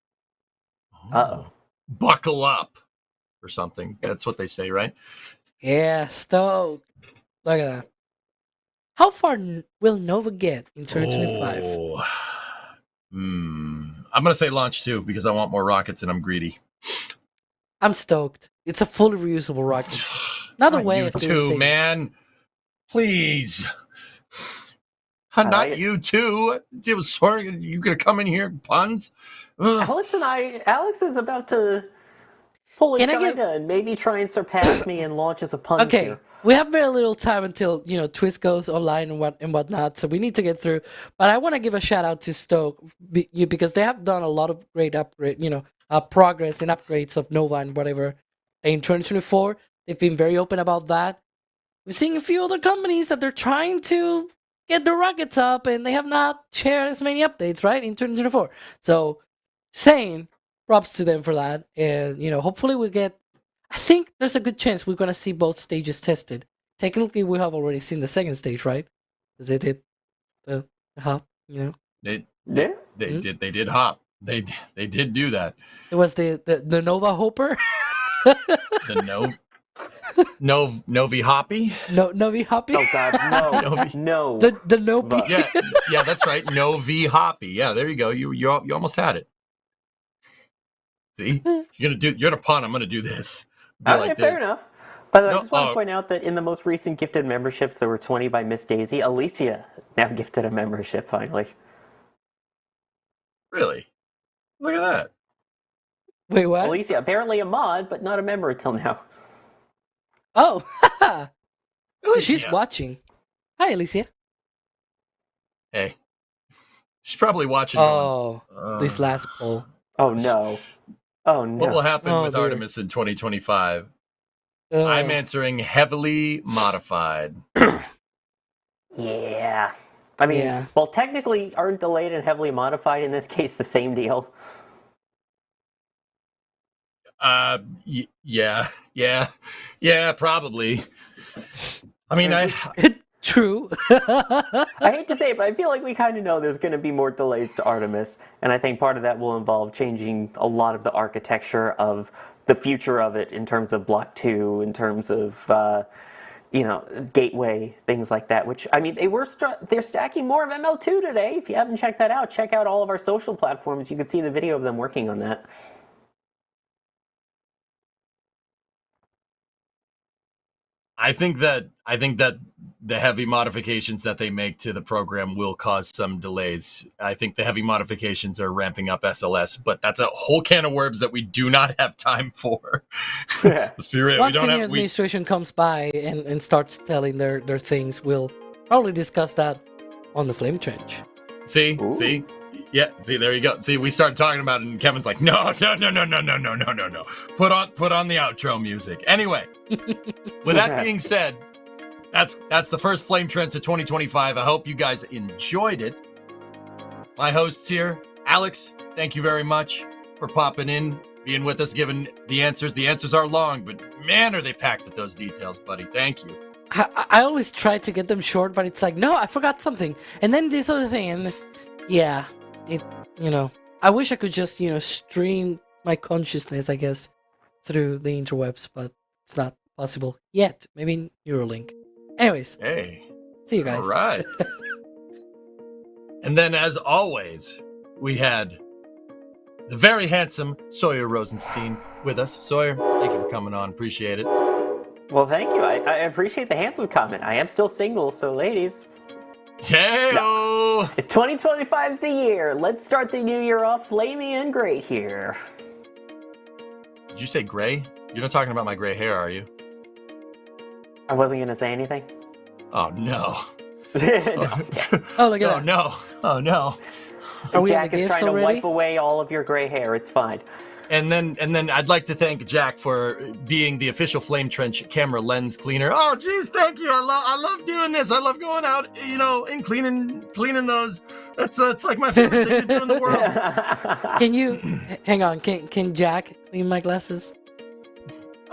Uh-oh. Buckle up or something. That's what they say, right? Yeah, Stoke. Look at that. How far will Nova get in 2025? Oh. I'm going to say launch 2 because I want more rockets and I'm greedy. I'm stoked. It's a fully reusable rocket. Another way you of doing too, things. man. Please. Not you too. Sorry, you gonna come in here puns? Ugh. Alex is about to pull a China and maybe try and surpass me in launches of puns. Okay, here. we have very little time until Twist goes online and whatnot, so we need to get through. But I want to give a shout out to Stoke because they have done a lot of great progress and upgrades of Nova and whatever in 2024. They've been very open about that. We're seeing a few other companies that they're trying to get their rockets up, and they have not shared as many updates, right, in 2024. So, saying props to them for that, and hopefully we get. I think there's a good chance we're gonna see both stages tested. Technically, we have already seen the second stage, right? Because they did the hop, They did hop. They did do that. It was the Nova Hopper. The Novi Hoppy? Novi Hoppy? Oh God, no. The Novi. Yeah, that's right. Novi Hoppy. Yeah, there you go. You almost had it. See, you're gonna pun. I'm gonna do this. Fair enough. By the way, I just want to point out that in the most recent gifted memberships, there were 20 by Miss Daisy. Alicia now gifted a membership finally. Really? Look at that. Wait, what? Alicia, apparently a mod, but not a member until now. Oh, Alicia. She's watching. Hi, Alicia. Hey, she's probably watching. Oh, this last poll. Oh no. Oh no. What will happen Oh, with dear. Artemis in 2025? I'm answering heavily modified. Yeah. I mean, Yeah. well, technically, aren't delayed and heavily modified in this case the same deal? Yeah, probably. I mean, True. I hate to say it, but I feel like we kind of know there's going to be more delays to Artemis, and I think part of that will involve changing a lot of the architecture of the future of it in terms of Block 2, in terms of, gateway, things like that, which, I mean, they're stacking more of ML2 today. If you haven't checked that out, check out all of our social platforms. You can see the video of them working on that. I think that the heavy modifications that they make to the program will cause some delays. I think the heavy modifications are ramping up SLS, but that's a whole can of worms that we do not have time for. Let's be real. Once the new administration comes by and starts telling their things, we'll probably discuss that on the Flame Trench. See? Yeah, see, there you go. See, we started talking about it, and Kevin's like, no. Put on the outro music. Anyway, with that being said, that's the first Flame Trench of 2025. I hope you guys enjoyed it. My hosts here, Alex, thank you very much for popping in, being with us, giving the answers. The answers are long, but man, are they packed with those details, buddy. Thank you. I always try to get them short, but it's like, no, I forgot something. And then this other thing, and yeah, I wish I could just, stream my consciousness, I guess, through the interwebs, but it's not possible yet. Maybe Neuralink. Anyways. Hey. See you guys. All right. And then, as always, we had the very handsome Sawyer Rosenstein with us. Sawyer, thank you for coming on. Appreciate it. Well, thank you. I appreciate the handsome comment. I am still single, so ladies. Hey-o! It's 2025's the year. Let's start the new year off flaming and great here. Did you say gray? You're not talking about my gray hair, are you? I wasn't going to say anything. Oh, no. Oh, look at that. No. Oh, no. Are we Jack in the is gifts trying already? to wipe away all of your gray hair. It's fine. And then I'd like to thank Jack for being the official Flame Trench camera lens cleaner. Oh, geez, thank you. I love doing this. I love going out, and cleaning those. That's like my favorite thing to do in the world. Can you hang on? Can Jack clean my glasses?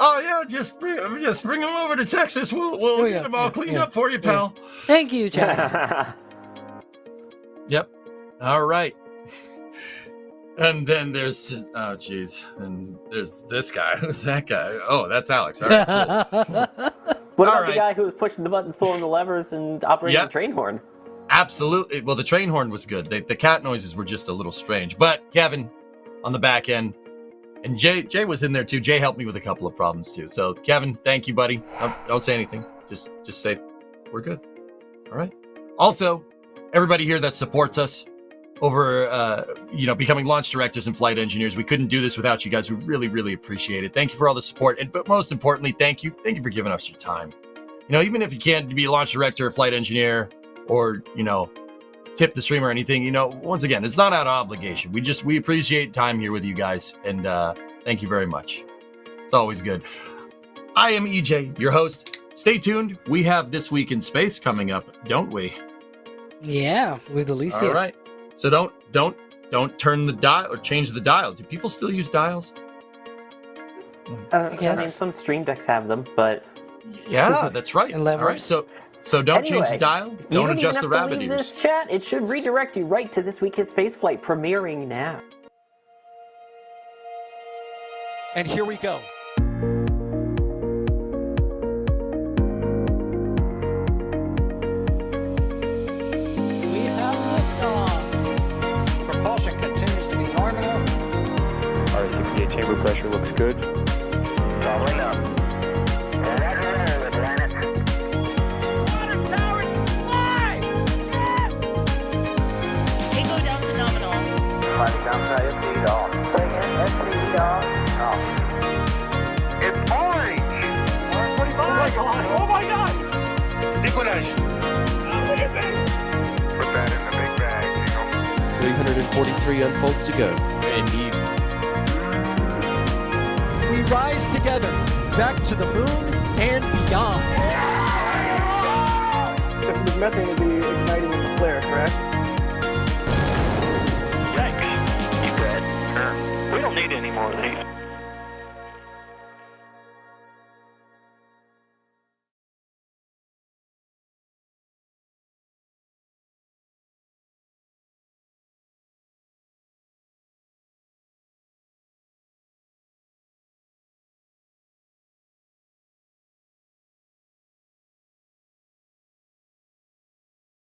Oh yeah, just bring them over to Texas. We'll get them all cleaned up for you, pal. Thank you, Jack. Yep. All right. And then there's and there's this guy. Who's that guy? Oh, that's Alex. All right, cool. What All about right. the guy who was pushing the buttons, pulling the levers, and operating Yeah. the train horn? Absolutely. Well, the train horn was good. The cat noises were just a little strange. But Kevin on the back end, and Jay was in there too. Jay helped me with a couple of problems too. So Kevin, thank you, buddy. Don't say anything. Just say we're good. All right. Also, everybody here that supports us over, becoming launch directors and flight engineers. We couldn't do this without you guys. We really, really appreciate it. Thank you for all the support. But most importantly, thank you for giving us your time. Even if you can't be a launch director or flight engineer or, tip the stream or anything, once again, it's not out of obligation. We appreciate time here with you guys. And thank you very much. It's always good. I am EJ, your host. Stay tuned. We have This Week in Space coming up, don't we? Yeah, with Alicia. All right. So don't turn the dial or change the dial. Do people still use dials? I guess. mean, some stream decks have them, but Yeah, that's right. And All levers. right. So don't change the dial. you Don't don't adjust even the have to rabbit leave ears. this chat. It should redirect you right to This Week in Spaceflight, premiering now. And here we go. We have liftoff. Propulsion continues to be nominal. R68 chamber pressure looks good. Following up. Roger, roll, Atlantic. Sliding down to FD off. Bring in FD off. It's orange! Oh my god! Décollage. Put that in the big bag, 343 unfolds to go. And rise together back to the moon and beyond. The methane will be igniting in the flare, correct? Yikes. You bet. Sure. We don't need any more of these.